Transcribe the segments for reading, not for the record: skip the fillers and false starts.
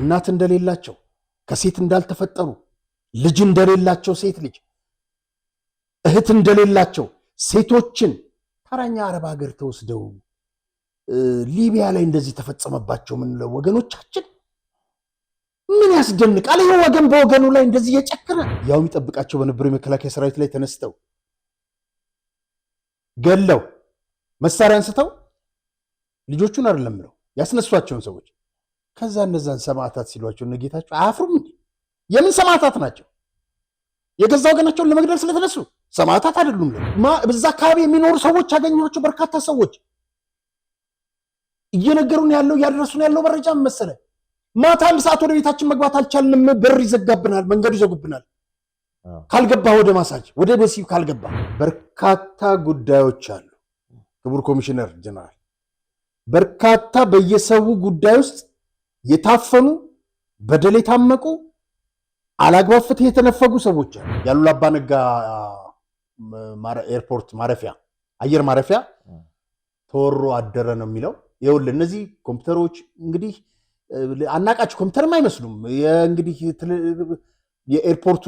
እናት እንደሌላቸው ከሴት እንዳልተፈጠሩ ልጅ እንደሌላቸው ሴት ልጅ እህት እንደሌላቸው ሴቶችን ታራኛ አረብ ሀገር ተወስደው ሊቢያ ላይ እንደዚህ ተፈጸመባቸው ምን ነው ወገኖቻችን ምን ያስደንቃል ይሄ ወገን በወገኑ ላይ እንደዚህ የጨከረ ያው የሚጠብቃቸው በነበረው የመከላከያ ሰራዊት ላይ ተነስተው ገለው መሳሪያ አንስተው ልጆቹን አይደለም ነው ያስነሷቸውን ሰዎች ከዛ እነዛን ሰማዕታት ሲሏቸው ነገታቸው አያፍሩም የምን ሰማዕታት ናቸው የገዛ ወገናቸውን ለመግደል ስለተነሱ ሰማዕታት አይደሉም በዛ አካባቢ የሚኖሩ ሰዎች ያገኙቸው በርካታ ሰዎች እየነገሩን ያለው ያደረሱን ያለው መረጃ መሰለ ማታ አንድ ሰዓት ወደ ቤታችን መግባት አልቻልንም በር ይዘጋብናል መንገዱ ይዘጉብናል ካልገባ ወደ ማሳጅ ወደ በሲው ካልገባ በርካታ ጉዳዮች አሉ ክቡር ኮሚሽነር ጀነራል በርካታ በየሰው ጉዳይ ውስጥ የታፈኑ በደል የታመቁ አላግባብ ፍትህ የተነፈጉ ሰዎች ያሉላ አባነጋ ኤርፖርት ማረፊያ አየር ማረፊያ ተወሮ አደረ ነው የሚለው ይውል እነዚህ ኮምፒውተሮች እንግዲህ አናቃቸው ኮምፒውተርም አይመስሉም እንግዲህ የኤርፖርቱ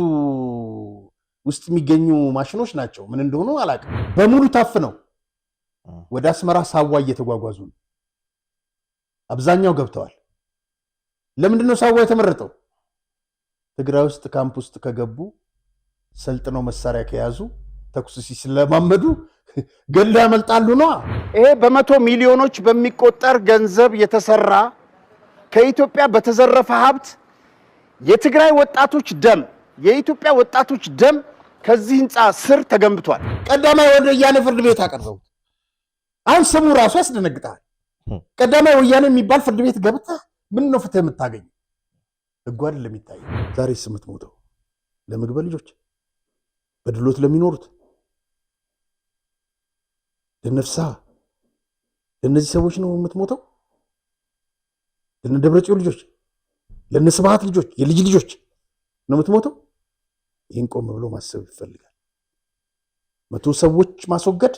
ውስጥ የሚገኙ ማሽኖች ናቸው ምን እንደሆኑ አላውቅም በሙሉ ታፍነው ወደ አስመራ ሳዋ እየተጓጓዙ አብዛኛው ገብተዋል ለምንድን ነው ሳዋ የተመረጠው ትግራይ ውስጥ ካምፕ ውስጥ ከገቡ ሰልጥነው መሳሪያ ከያዙ ተኩስ ሲለማመዱ ገላ ያመልጣሉ ነው ይሄ በመቶ ሚሊዮኖች በሚቆጠር ገንዘብ የተሰራ ከኢትዮጵያ በተዘረፈ ሀብት የትግራይ ወጣቶች ደም የኢትዮጵያ ወጣቶች ደም ከዚህ ህንጻ ስር ተገንብቷል ቀዳማዊ ወያኔ ፍርድ ቤት አቀረቡት አሁን ስሙ ራሱ ያስደነግጣል ቀዳማዊ ወያኔ የሚባል ፍርድ ቤት ገብታ ምን ነው ፍትህ የምታገኝ ህጉ አይደለም የሚታይ ዛሬ ስምት ሞተው ለምግብ ልጆች በድሎት ለሚኖሩት ለነፍሳ ለነዚህ ሰዎች ነው የምትሞተው ለነደብረጽዮን ልጆች ለነስብሃት ልጆች የልጅ ልጆች ነው የምትሞተው ይሄን ቆም ብሎ ማሰብ ይፈልጋል መቶ ሰዎች ማስወገድ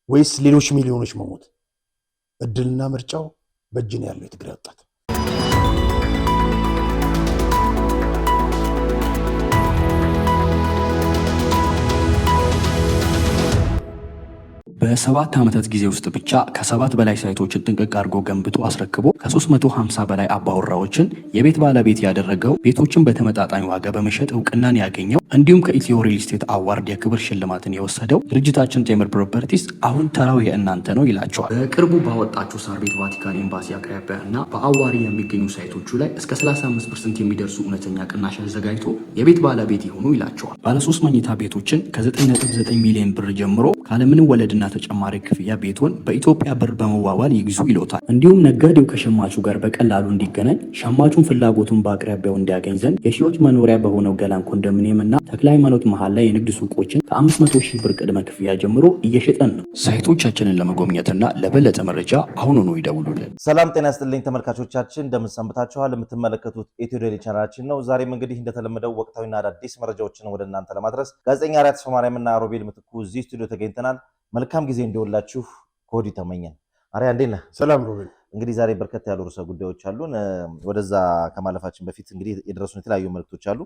ወይስ ሌሎች ሚሊዮኖች መሞት እድልና ምርጫው በእጅ ነው ያለው የትግራይ ወጣት በ7 ዓመታት ጊዜ ውስጥ ብቻ ከ7 በላይ ሳይቶችን ጥንቅቅ አድርጎ ገንብቶ አስረክቦ ከ350 በላይ አባወራዎችን የቤት ባለቤት ያደረገው ቤቶችን በተመጣጣኝ ዋጋ በመሸጥ እውቅናን ያገኘው እንዲሁም ከኢትዮ ሪል ስቴት አዋርድ የክብር ሽልማትን የወሰደው ድርጅታችን ቴምር ፕሮፐርቲስ አሁን ተራው የእናንተ ነው ይላቸዋል። በቅርቡ ባወጣቸው ሳር ቤት ቫቲካን ኤምባሲ አቅራቢያ እና በአዋሪ የሚገኙ ሳይቶቹ ላይ እስከ 35% የሚደርሱ እውነተኛ ቅናሽ አዘጋጅቶ የቤት ባለቤት ይሁኑ ይላቸዋል። ባለ 3 መኝታ ቤቶችን ከ9.9 ሚሊዮን ብር ጀምሮ ካለምንም ወለድና ተጨማሪ ክፍያ ቤቱን በኢትዮጵያ ብር በመዋዋል ይግዙ ይሎታል። እንዲሁም ነጋዴው ከሸማቹ ጋር በቀላሉ እንዲገናኝ ሸማቹን ፍላጎቱን በአቅራቢያው እንዲያገኝ ዘንድ የሺዎች መኖሪያ በሆነው ገላን ኮንዶሚኒየም እና ተክለ ሃይማኖት መሃል ላይ የንግድ ሱቆችን ከ500,000 ብር ቅድመ ክፍያ ጀምሮ እየሸጠን ነው። ሳይቶቻችንን ለመጎብኘትና ለበለጠ መረጃ አሁኑኑ ይደውሉልን። ሰላም ጤና ይስጥልኝ ተመልካቾቻችን፣ እንደምን ሰንብታችኋል? የምትመለከቱት ኢትዮ ዴይሊ ቻናላችን ነው። ዛሬም እንግዲህ እንደተለመደው ወቅታዊና አዳዲስ መረጃዎችን ወደ እናንተ ለማድረስ ጋዜጠኛ ሪያት ሶማሪያም እና ሮቤል ምትኩ እዚህ ስቱዲዮ ተገኝተናል። መልካም ጊዜ እንዲወላችሁ ከወዲሁ ተመኘን። አሪያ እንዴት ነህ? ሰላም ሮቤል። እንግዲህ ዛሬ በርከት ያሉ ርዕሰ ጉዳዮች አሉን። ወደዛ ከማለፋችን በፊት እንግዲህ የደረሱን የተለያዩ መልእክቶች አሉ።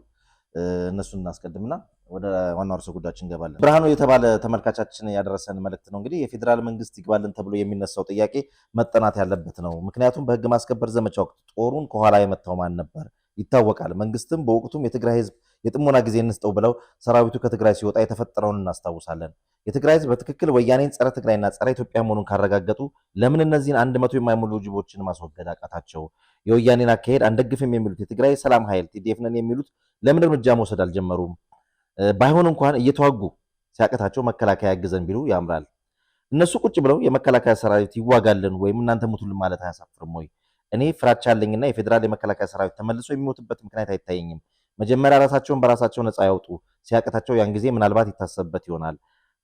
እነሱን እናስቀድምና ወደ ዋናው ርዕሰ ጉዳያችን እንገባለን። ብርሃኑ የተባለ ተመልካቻችን ያደረሰን መልእክት ነው። እንግዲህ የፌዴራል መንግስት ይግባልን ተብሎ የሚነሳው ጥያቄ መጠናት ያለበት ነው። ምክንያቱም በህግ ማስከበር ዘመቻ ወቅት ጦሩን ከኋላ የመታው ማን ነበር ይታወቃል። መንግስትም በወቅቱም የትግራይ ህዝብ የጥሞና ጊዜ እንስጠው ብለው ሰራዊቱ ከትግራይ ሲወጣ የተፈጠረውን እናስታውሳለን። የትግራይ ህዝብ በትክክል ወያኔን ጸረ ትግራይና ጸረ ኢትዮጵያ መሆኑን ካረጋገጡ ለምን እነዚህን 100 የማይሞሉ ጅቦችን ማስወገድ አቃታቸው? የወያኔን አካሄድ አንደግፍም የሚሉት የትግራይ ሰላም ኃይል ቲዲኤፍ ነን የሚሉት ለምን እርምጃ መውሰድ አልጀመሩም? ባይሆን እንኳን እየተዋጉ ሲያቀታቸው መከላከያ ያግዘን ቢሉ ያምራል። እነሱ ቁጭ ብለው የመከላከያ ሰራዊት ይዋጋልን ወይም እናንተ ሙቱልን ማለት አያሳፍርም ወይ? እኔ ፍራቻ አለኝና የፌዴራል የመከላከያ ሰራዊት ተመልሶ የሚሞትበት ምክንያት አይታየኝም። መጀመሪያ ራሳቸውን በራሳቸው ነፃ ያውጡ። ሲያቀታቸው ያን ጊዜ ምናልባት ይታሰብበት ይሆናል።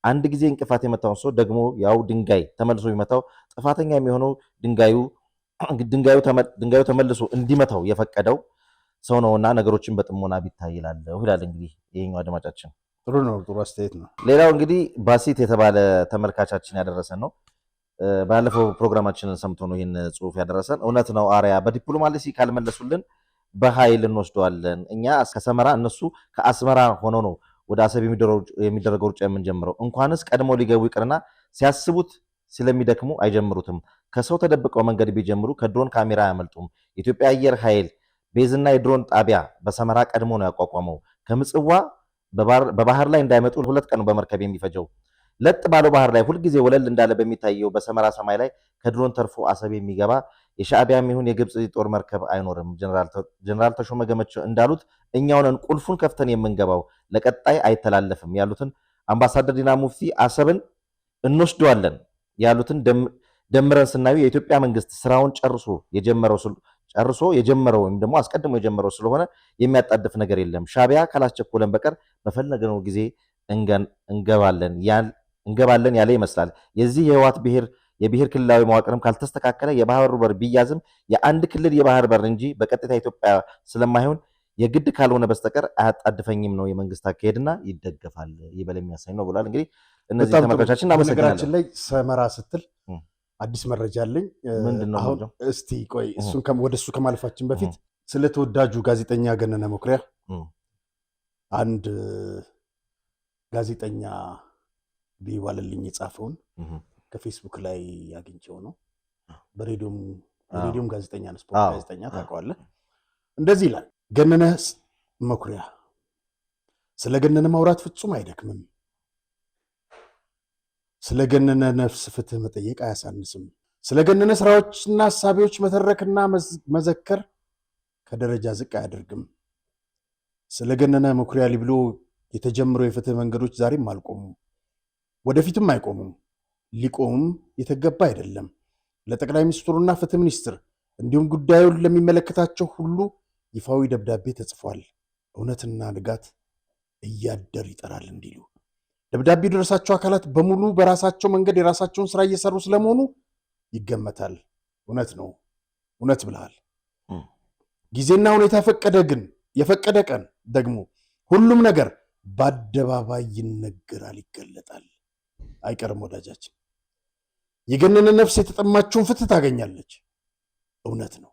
አንድ ጊዜ እንቅፋት የመታውን ሰው ደግሞ ያው ድንጋይ ተመልሶ የሚመታው ጥፋተኛ የሚሆነው ድንጋዩ ተመልሶ እንዲመታው የፈቀደው ሰው ነውና ነገሮችን በጥሞና ቢታይ ይላልው ይላል። እንግዲህ ይሄኛው አድማጫችን ጥሩ ነው፣ ጥሩ አስተያየት ነው። ሌላው እንግዲህ ባሲት የተባለ ተመልካቻችን ያደረሰን ነው። ባለፈው ፕሮግራማችንን ሰምቶ ነው ይህን ጽሁፍ ያደረሰን። እውነት ነው አርያ በዲፕሎማሲ ካልመለሱልን በኃይል እንወስደዋለን። እኛ ከሰመራ እነሱ ከአስመራ ሆነው ነው ወደ አሰብ የሚደረገው ሩጫ የምንጀምረው። እንኳንስ ቀድሞ ሊገቡ ይቅርና ሲያስቡት ስለሚደክሙ አይጀምሩትም። ከሰው ተደብቀው መንገድ ቢጀምሩ ከድሮን ካሜራ አያመልጡም። የኢትዮጵያ አየር ኃይል ቤዝና የድሮን ጣቢያ በሰመራ ቀድሞ ነው ያቋቋመው። ከምጽዋ በባህር ላይ እንዳይመጡ 2 ቀን በመርከብ የሚፈጀው ለጥ ባለው ባህር ላይ ሁልጊዜ ወለል እንዳለ በሚታየው በሰመራ ሰማይ ላይ ከድሮን ተርፎ አሰብ የሚገባ የሻዕቢያም ይሁን የግብፅ ጦር መርከብ አይኖርም። ጀነራል ተሾመ ገመቸው እንዳሉት እኛውን ቁልፉን ከፍተን የምንገባው ለቀጣይ አይተላለፍም ያሉትን አምባሳደር ዲና ሙፍቲ አሰብን እንወስደዋለን ያሉትን ደምረን ስናዩ የኢትዮጵያ መንግስት ስራውን ጨርሶ የጀመረው ወይም ደግሞ አስቀድሞ የጀመረው ስለሆነ የሚያጣድፍ ነገር የለም። ሻዕቢያ ካላስቸኮለን በቀር በፈለግነው ጊዜ እንገባለን ያለ ይመስላል። የዚህ የህወሓት የብሔር ክልላዊ መዋቅርም ካልተስተካከለ የባህር በር ቢያዝም የአንድ ክልል የባህር በር እንጂ በቀጥታ ኢትዮጵያ ስለማይሆን የግድ ካልሆነ በስተቀር አያጣድፈኝም ነው የመንግስት አካሄድና ይደገፋል ይበል የሚያሳይ ነው ብሏል። እንግዲህ እነዚህ ተመልካቾቻችን እናመሰግናለን። ላይ ሰመራ ስትል አዲስ መረጃ አለኝ። ምንድነው? አሁን እስቲ ቆይ ወደሱ ከማለፋችን በፊት ስለ ተወዳጁ ጋዜጠኛ ገነነ መኩሪያ አንድ ጋዜጠኛ ቢዋለልኝ የጻፈውን ከፌስቡክ ላይ ያገኘው ነው። በሬዲዮም ጋዜጠኛ ነው፣ ስፖርት ጋዜጠኛ ታውቀዋለህ። እንደዚህ ይላል። ገነነ መኩሪያ ስለ ገነነ ማውራት ፍጹም አይደክምም። ስለ ገነነ ነፍስ ፍትህ መጠየቅ አያሳንስም። ስለ ገነነ ስራዎችና ሀሳቢዎች መተረክና መዘከር ከደረጃ ዝቅ አያደርግም። ስለ ገነነ መኩሪያ ሊብሎ የተጀመሩ የፍትህ መንገዶች ዛሬም አልቆሙም፣ ወደፊትም አይቆሙም። ሊቆሙም የተገባ አይደለም። ለጠቅላይ ሚኒስትሩና ፍትህ ሚኒስትር እንዲሁም ጉዳዩን ለሚመለከታቸው ሁሉ ይፋዊ ደብዳቤ ተጽፏል። እውነትና ንጋት እያደር ይጠራል እንዲሉ ደብዳቤ የደረሳቸው አካላት በሙሉ በራሳቸው መንገድ የራሳቸውን ስራ እየሰሩ ስለመሆኑ ይገመታል። እውነት ነው፣ እውነት ብለሃል። ጊዜና ሁኔታ የፈቀደ ቀን ደግሞ ሁሉም ነገር በአደባባይ ይነገራል፣ ይገለጣል። አይቀርም ወዳጃችን። የገነነ ነፍስ የተጠማችውን ፍትህ ታገኛለች። እውነት ነው።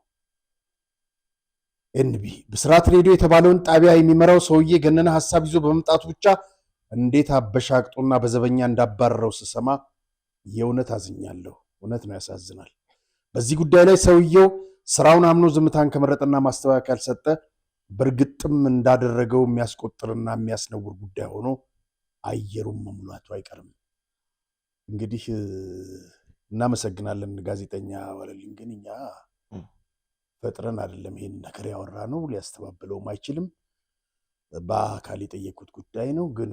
ኤንቢ ብስራት ሬዲዮ የተባለውን ጣቢያ የሚመራው ሰውዬ ገነነ ሐሳብ ይዞ በመምጣቱ ብቻ እንዴት አበሻቅጦና በዘበኛ እንዳባረረው ስሰማ የእውነት አዝኛለሁ። እውነት ነው፣ ያሳዝናል። በዚህ ጉዳይ ላይ ሰውየው ስራውን አምኖ ዝምታን ከመረጠና ማስተባበያ ካልሰጠ በእርግጥም እንዳደረገው የሚያስቆጥርና የሚያስነውር ጉዳይ ሆኖ አየሩን መሙላቱ አይቀርም። እንግዲህ እናመሰግናለን ጋዜጠኛ ዋለልኝ። ግን እኛ ፈጥረን አይደለም ይሄን ነገር ያወራ ነው፣ ሊያስተባብለውም አይችልም። በአካል የጠየቁት ጉዳይ ነው። ግን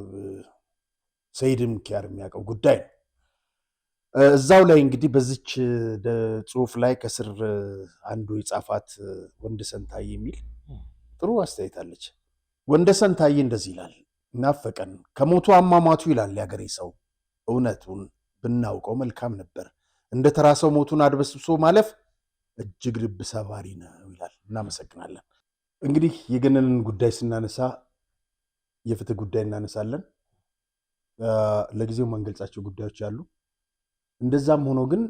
ሰይድም ኪያር የሚያውቀው ጉዳይ ነው። እዛው ላይ እንግዲህ በዚች ጽሁፍ ላይ ከስር አንዱ የጻፋት ወንደሰን ታዬ የሚል ጥሩ አስተያየት አለች። ወንደሰን ታዬ እንደዚህ ይላል። ናፈቀን ከሞቱ አሟሟቱ ይላል ያገሬ ሰው። እውነቱን ብናውቀው መልካም ነበር። እንደ ተራ ሰው ሞቱን አድበስብሶ ማለፍ እጅግ ልብ ሰባሪ ነው ይላል። እናመሰግናለን። እንግዲህ የገነንን ጉዳይ ስናነሳ የፍትህ ጉዳይ እናነሳለን። ለጊዜው ማንገልጻቸው ጉዳዮች አሉ። እንደዛም ሆኖ ግን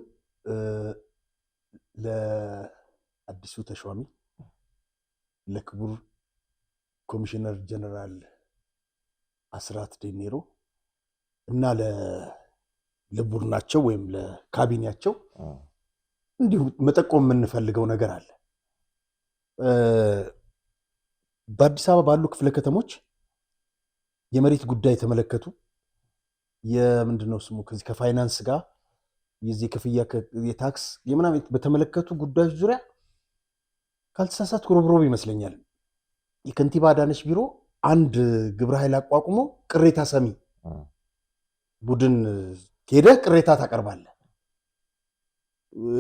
ለአዲሱ ተሿሚ ለክቡር ኮሚሽነር ጀነራል አስራት ዴኔሮ እና ለቡድናቸው ወይም ለካቢኔያቸው እንዲሁ መጠቆም የምንፈልገው ነገር አለ። በአዲስ አበባ ባሉ ክፍለ ከተሞች የመሬት ጉዳይ የተመለከቱ የምንድነው ስሙ ከዚህ ከፋይናንስ ጋር የዚህ ክፍያ የታክስ የምናምን በተመለከቱ ጉዳዮች ዙሪያ ካልተሳሳት ሮብሮብ ይመስለኛል የከንቲባ አዳነች ቢሮ አንድ ግብረ ኃይል አቋቁሞ ቅሬታ ሰሚ ቡድን ሄደህ ቅሬታ ታቀርባለህ።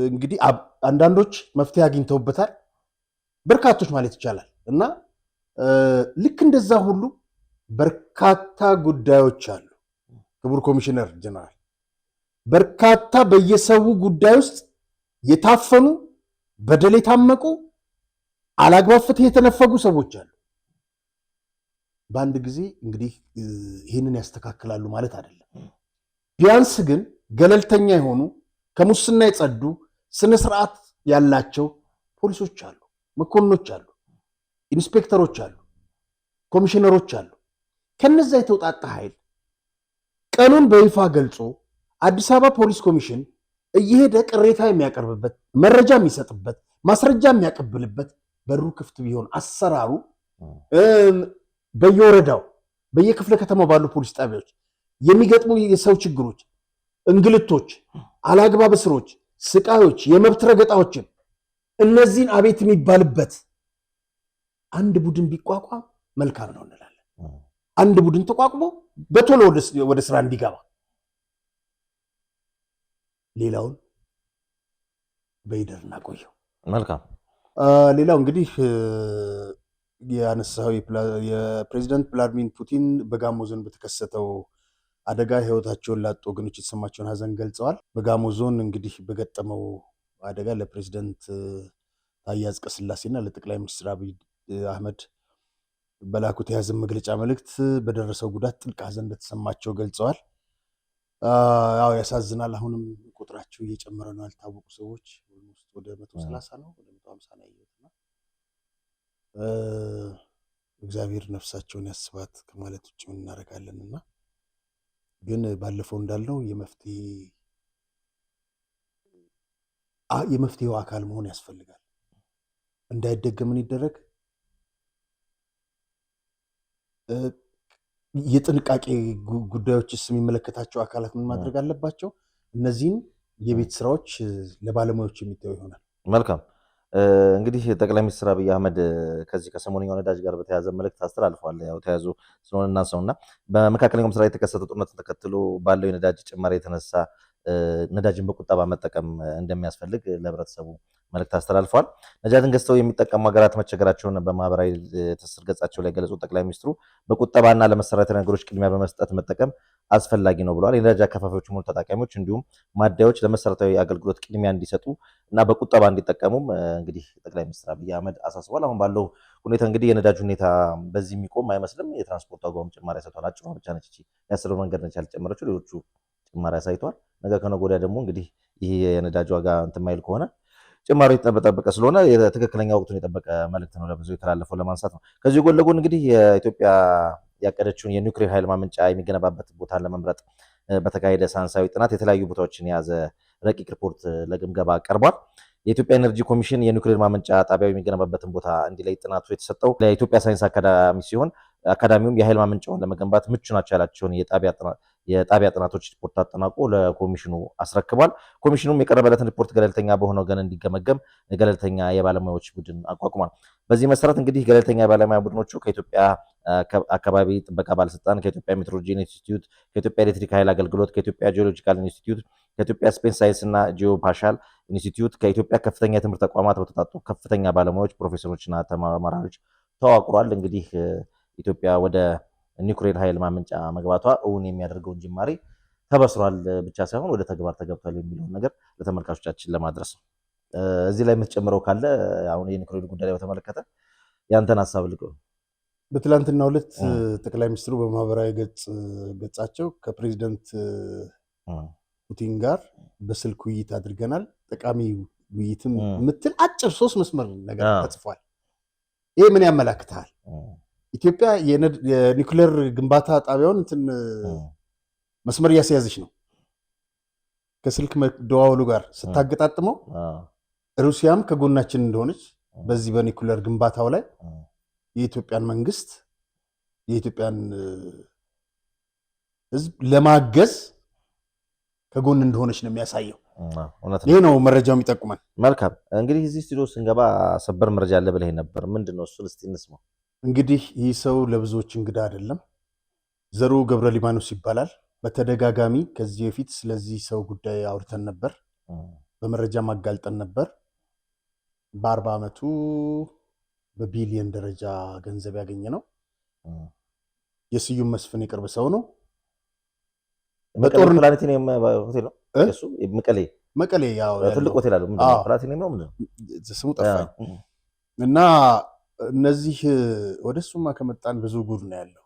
እንግዲህ አንዳንዶች መፍትሄ አግኝተውበታል፣ በርካቶች ማለት ይቻላል። እና ልክ እንደዛ ሁሉ በርካታ ጉዳዮች አሉ። ክቡር ኮሚሽነር ጀነራል በርካታ በየሰው ጉዳይ ውስጥ የታፈኑ በደል የታመቁ አላግባብ ፍትህ የተነፈጉ ሰዎች አሉ። በአንድ ጊዜ እንግዲህ ይህንን ያስተካክላሉ ማለት አይደለም። ቢያንስ ግን ገለልተኛ የሆኑ ከሙስና የጸዱ ስነ ስርዓት ያላቸው ፖሊሶች አሉ፣ መኮንኖች አሉ፣ ኢንስፔክተሮች አሉ፣ ኮሚሽነሮች አሉ። ከነዛ የተውጣጣ ኃይል ቀኑን በይፋ ገልጾ አዲስ አበባ ፖሊስ ኮሚሽን እየሄደ ቅሬታ የሚያቀርብበት፣ መረጃ የሚሰጥበት፣ ማስረጃ የሚያቀብልበት በሩ ክፍት ቢሆን አሰራሩ በየወረዳው በየክፍለ ከተማው ባሉ ፖሊስ ጣቢያዎች የሚገጥሙ የሰው ችግሮች፣ እንግልቶች፣ አላግባብ እስሮች፣ ስቃዮች፣ የመብት ረገጣዎችን እነዚህን አቤት የሚባልበት አንድ ቡድን ቢቋቋም መልካም ነው እንላለን። አንድ ቡድን ተቋቁሞ በቶሎ ወደ ስራ እንዲገባ፣ ሌላውን በይደር እናቆየው። መልካም። ሌላው እንግዲህ ያነሳው የፕሬዚዳንት ቭላድሚር ፑቲን በጋሞ ዞን በተከሰተው አደጋ ህይወታቸውን ላጡ ወገኖች የተሰማቸውን ሀዘን ገልጸዋል። በጋሞ ዞን እንግዲህ በገጠመው አደጋ ለፕሬዚዳንት ታዬ አጽቀሥላሴና ለጠቅላይ ሚኒስትር አብይ አህመድ በላኩት የሀዘን መግለጫ መልእክት በደረሰው ጉዳት ጥልቅ ሀዘን እንደተሰማቸው ገልጸዋል። ያው ያሳዝናል። አሁንም ቁጥራቸው እየጨመረ ነው። ያልታወቁ ሰዎች ወደ 130 ነው፣ ወደ 150 ነው ያየሁትና እግዚአብሔር ነፍሳቸውን ያስባት ከማለት ውጭ ምን እናደርጋለንና ግን ባለፈው እንዳልነው የመፍትሄው አካል መሆን ያስፈልጋል። እንዳይደገም ምን ይደረግ? የጥንቃቄ ጉዳዮችስ የሚመለከታቸው አካላት ምን ማድረግ አለባቸው? እነዚህን የቤት ስራዎች ለባለሙያዎች የሚተው ይሆናል። መልካም። እንግዲህ ጠቅላይ ሚኒስትር አብይ አህመድ ከዚህ ከሰሞንኛው ነዳጅ ጋር በተያያዘ መልእክት አስተላልፈዋል። ያው ተያዙ ስለሆነ እናንሳውና በመካከለኛው ምስራቅ የተከሰተው ጦርነትን ተከትሎ ባለው የነዳጅ ጭማሪ የተነሳ ነዳጅን በቁጠባ መጠቀም እንደሚያስፈልግ ለህብረተሰቡ መልእክት አስተላልፈዋል። ነዳጅን ገዝተው የሚጠቀሙ ሀገራት መቸገራቸውን በማህበራዊ ትስስር ገጻቸው ላይ ገለጹ። ጠቅላይ ሚኒስትሩ በቁጠባና ለመሰረታዊ ነገሮች ቅድሚያ በመስጠት መጠቀም አስፈላጊ ነው ብለዋል። የነዳጅ አከፋፋዮች ሙሉ ተጠቃሚዎች እንዲሁም ማደያዎች ለመሰረታዊ አገልግሎት ቅድሚያ እንዲሰጡ እና በቁጠባ እንዲጠቀሙም እንግዲህ ጠቅላይ ሚኒስትር አብይ አህመድ አሳስቧል። አሁን ባለው ሁኔታ እንግዲህ የነዳጅ ሁኔታ በዚህ የሚቆም አይመስልም። የትራንስፖርት ዋጋውም ጭማሪ ያሳይቷል። አጭሯ ብቻ ነች እቺ ያሰለው መንገድ ነች ያልጨመረችው፣ ሌሎቹ ጭማሪ ያሳይቷል። ነገ ከነገ ወዲያ ደግሞ እንግዲህ ይህ የነዳጅ ዋጋ እንትን ማይል ከሆነ ጭማሪ የተጠበቀ ስለሆነ ትክክለኛ ወቅቱን የጠበቀ መልእክት ነው ለብዙ የተላለፈው ለማንሳት ነው። ከዚህ ጎን ለጎን እንግዲህ የኢትዮጵያ ያቀደችውን የኒውክሌር ኃይል ማመንጫ የሚገነባበት ቦታን ለመምረጥ በተካሄደ ሳይንሳዊ ጥናት የተለያዩ ቦታዎችን የያዘ ረቂቅ ሪፖርት ለግምገማ ቀርቧል። የኢትዮጵያ ኤነርጂ ኮሚሽን የኒውክሌር ማመንጫ ጣቢያው የሚገነባበትን ቦታ እንዲለይ ጥናቱ የተሰጠው ለኢትዮጵያ ሳይንስ አካዳሚ ሲሆን አካዳሚውም የኃይል ማመንጫውን ለመገንባት ምቹ ናቸው ያላቸውን የጣቢያ ጥናቶች ሪፖርት አጠናቆ ለኮሚሽኑ አስረክቧል። ኮሚሽኑም የቀረበለትን ሪፖርት ገለልተኛ በሆነ ወገን እንዲገመገም ገለልተኛ የባለሙያዎች ቡድን አቋቁሟል። በዚህ መሰረት እንግዲህ ገለልተኛ የባለሙያ ቡድኖቹ ከኢትዮጵያ አካባቢ ጥበቃ ባለስልጣን፣ ከኢትዮጵያ ሜትሮሎጂ ኢንስቲትዩት፣ ከኢትዮጵያ ኤሌክትሪክ ኃይል አገልግሎት፣ ከኢትዮጵያ ጂኦሎጂካል ኢንስቲትዩት፣ ከኢትዮጵያ ስፔስ ሳይንስ እና ጂኦፓሻል ኢንስቲትዩት፣ ከኢትዮጵያ ከፍተኛ የትምህርት ተቋማት በተውጣጡ ከፍተኛ ባለሙያዎች፣ ፕሮፌሰሮችና ተመራማሪዎች ተዋቅሯል። እንግዲህ ኢትዮጵያ ወደ ኒውክሌር ኃይል ማመንጫ መግባቷ እውን የሚያደርገውን ጅማሬ ተበስሯል ብቻ ሳይሆን ወደ ተግባር ተገብቷል የሚለውን ነገር ለተመልካቾቻችን ለማድረስ ነው። እዚህ ላይ የምትጨምረው ካለ አሁን የኒውክሌር ጉዳይ ላይ በተመለከተ ያንተን ሀሳብ ልቀው። በትላንትናው ዕለት ጠቅላይ ሚኒስትሩ በማህበራዊ ገጻቸው ከፕሬዚደንት ፑቲን ጋር በስልክ ውይይት አድርገናል፣ ጠቃሚ ውይይትም የምትል አጭር 3 መስመር ነገር ተጽፏል። ይሄ ምን ያመላክታል? ኢትዮጵያ የኒውክሌር ግንባታ ጣቢያውን መስመር እያስያዘች ነው። ከስልክ መደዋወሉ ጋር ስታገጣጥመው ሩሲያም ከጎናችን እንደሆነች በዚህ በኒውክሌር ግንባታው ላይ የኢትዮጵያን መንግስት የኢትዮጵያን ሕዝብ ለማገዝ ከጎን እንደሆነች ነው የሚያሳየው። ይሄ ነው መረጃው የሚጠቁመን። መልካም። እንግዲህ እዚህ ስቱዲዮ ስንገባ ሰበር መረጃ አለ ብለህ ነበር። ምንድን ነው እሱ? እስቲ እንስማው። እንግዲህ ይህ ሰው ለብዙዎች እንግዳ አይደለም። ዘሩ ገብረ ሊባኖስ ይባላል። በተደጋጋሚ ከዚህ በፊት ስለዚህ ሰው ጉዳይ አውርተን ነበር፣ በመረጃ ማጋልጠን ነበር። በ40 ዓመቱ በቢሊየን ደረጃ ገንዘብ ያገኘ ነው። የስዩም መስፍን የቅርብ ሰው ነው። በጦር ፕላኔቴኒየም ሆቴል ነው እሱ መቀሌ ያው ትልቅ ሆቴል አለው። ምንድነው ፕላኔቴኒየም ነው ምንድነው ስሙ ጠፋኝ። እና እነዚህ ወደሱማ ከመጣን ብዙ ጉድ ነው ያለው።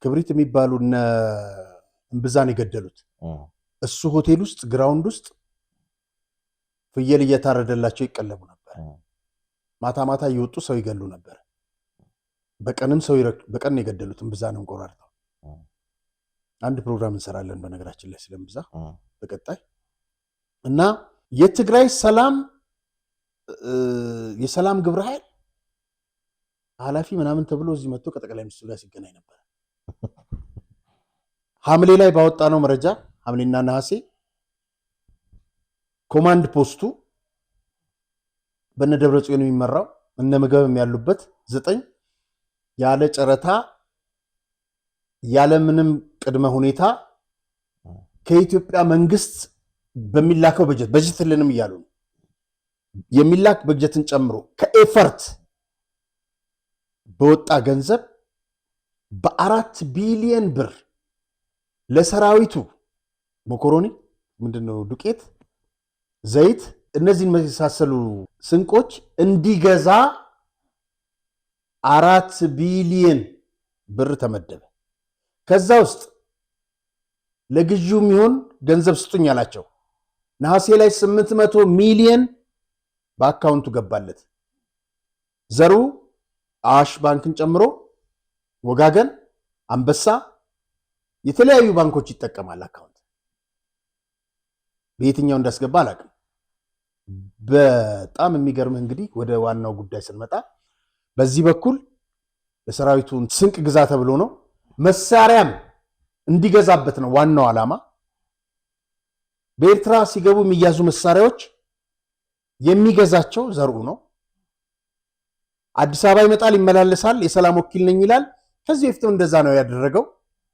ክብሪት የሚባሉ እነ እምብዛን የገደሉት እሱ ሆቴል ውስጥ ግራውንድ ውስጥ ፍየል እየታረደላቸው ይቀለቡ ነበር። ማታ ማታ እየወጡ ሰው ይገሉ ነበር። በቀንም ሰው በቀን የገደሉትን ብዛንም ቆራርጠው አንድ ፕሮግራም እንሰራለን በነገራችን ላይ ስለምብዛ በቀጣይ እና የትግራይ የሰላም ግብረ ኃይል ኃላፊ ምናምን ተብሎ እዚህ መጥቶ ከጠቅላይ ሚኒስትሩ ጋር ሲገናኝ ነበር። ሐምሌ ላይ ባወጣነው መረጃ ሐምሌና ነሐሴ ኮማንድ ፖስቱ በነ ደብረጽዮን የሚመራው እነ ምግብም ያሉበት 9 ያለ ጨረታ ያለ ምንም ቅድመ ሁኔታ ከኢትዮጵያ መንግስት በሚላከው በጀት ልንም እያሉ ነው የሚላክ በጀትን ጨምሮ ከኤፈርት በወጣ ገንዘብ በ4 ቢሊዮን ብር ለሰራዊቱ መኮሮኒ ምንድነው ዱቄት፣ ዘይት እነዚህን መሳሰሉ ስንቆች እንዲገዛ 4 ቢሊዮን ብር ተመደበ። ከዛ ውስጥ ለግዢው የሚሆን ገንዘብ ስጡኝ ያላቸው ነሐሴ ላይ 800 ሚሊዮን በአካውንቱ ገባለት። ዘሩ አዋሽ ባንክን ጨምሮ ወጋገን፣ አንበሳ የተለያዩ ባንኮች ይጠቀማል አካውንት። በየትኛው እንዳስገባ አላውቅም። በጣም የሚገርምህ እንግዲህ ወደ ዋናው ጉዳይ ስንመጣ በዚህ በኩል ለሰራዊቱን ስንቅ ግዛ ተብሎ ነው፣ መሳሪያም እንዲገዛበት ነው ዋናው ዓላማ። በኤርትራ ሲገቡ የሚያዙ መሳሪያዎች የሚገዛቸው ዘርኡ ነው። አዲስ አበባ ይመጣል፣ ይመላለሳል፣ የሰላም ወኪል ነኝ ይላል። ከዚህ በፊትም እንደዛ ነው ያደረገው።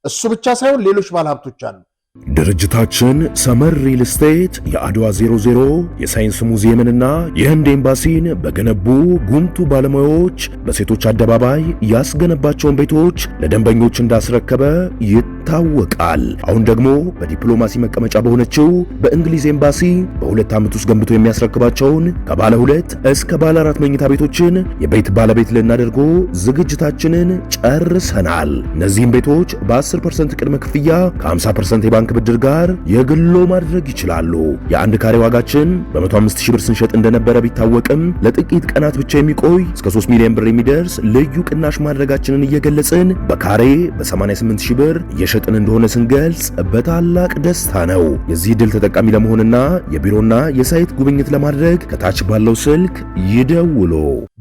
እሱ ብቻ ሳይሆን ሌሎች ባለሀብቶች አሉ። ድርጅታችን ሰመር ሪል ስቴት የአድዋ 00 የሳይንስ ሙዚየምንና የህንድ ኤምባሲን በገነቡ ጉምቱ ባለሙያዎች በሴቶች አደባባይ ያስገነባቸውን ቤቶች ለደንበኞች እንዳስረከበ ይታወቃል። አሁን ደግሞ በዲፕሎማሲ መቀመጫ በሆነችው በእንግሊዝ ኤምባሲ በ2 ዓመት ውስጥ ገንብቶ የሚያስረክባቸውን ከባለ 2 እስከ ባለ 4 መኝታ ቤቶችን የቤት ባለቤት ልናደርጎ ዝግጅታችንን ጨርሰናል። እነዚህም ቤቶች በ10% ቅድመ ክፍያ ከ50% የባንክ ብድር ጋር የግሎ ማድረግ ይችላሉ። የአንድ ካሬ ዋጋችን በ105,000 ብር ስንሸጥ እንደነበረ ቢታወቅም ለጥቂት ቀናት ብቻ የሚቆይ እስከ 3 ሚሊዮን ብር የሚደርስ ልዩ ቅናሽ ማድረጋችንን እየገለጽን በካሬ በ88,000 ብር እየሸጥን እንደሆነ ስንገልጽ በታላቅ ደስታ ነው። የዚህ ድል ተጠቃሚ ለመሆንና የቢሮና የሳይት ጉብኝት ለማድረግ ከታች ባለው ስልክ ይደውሉ።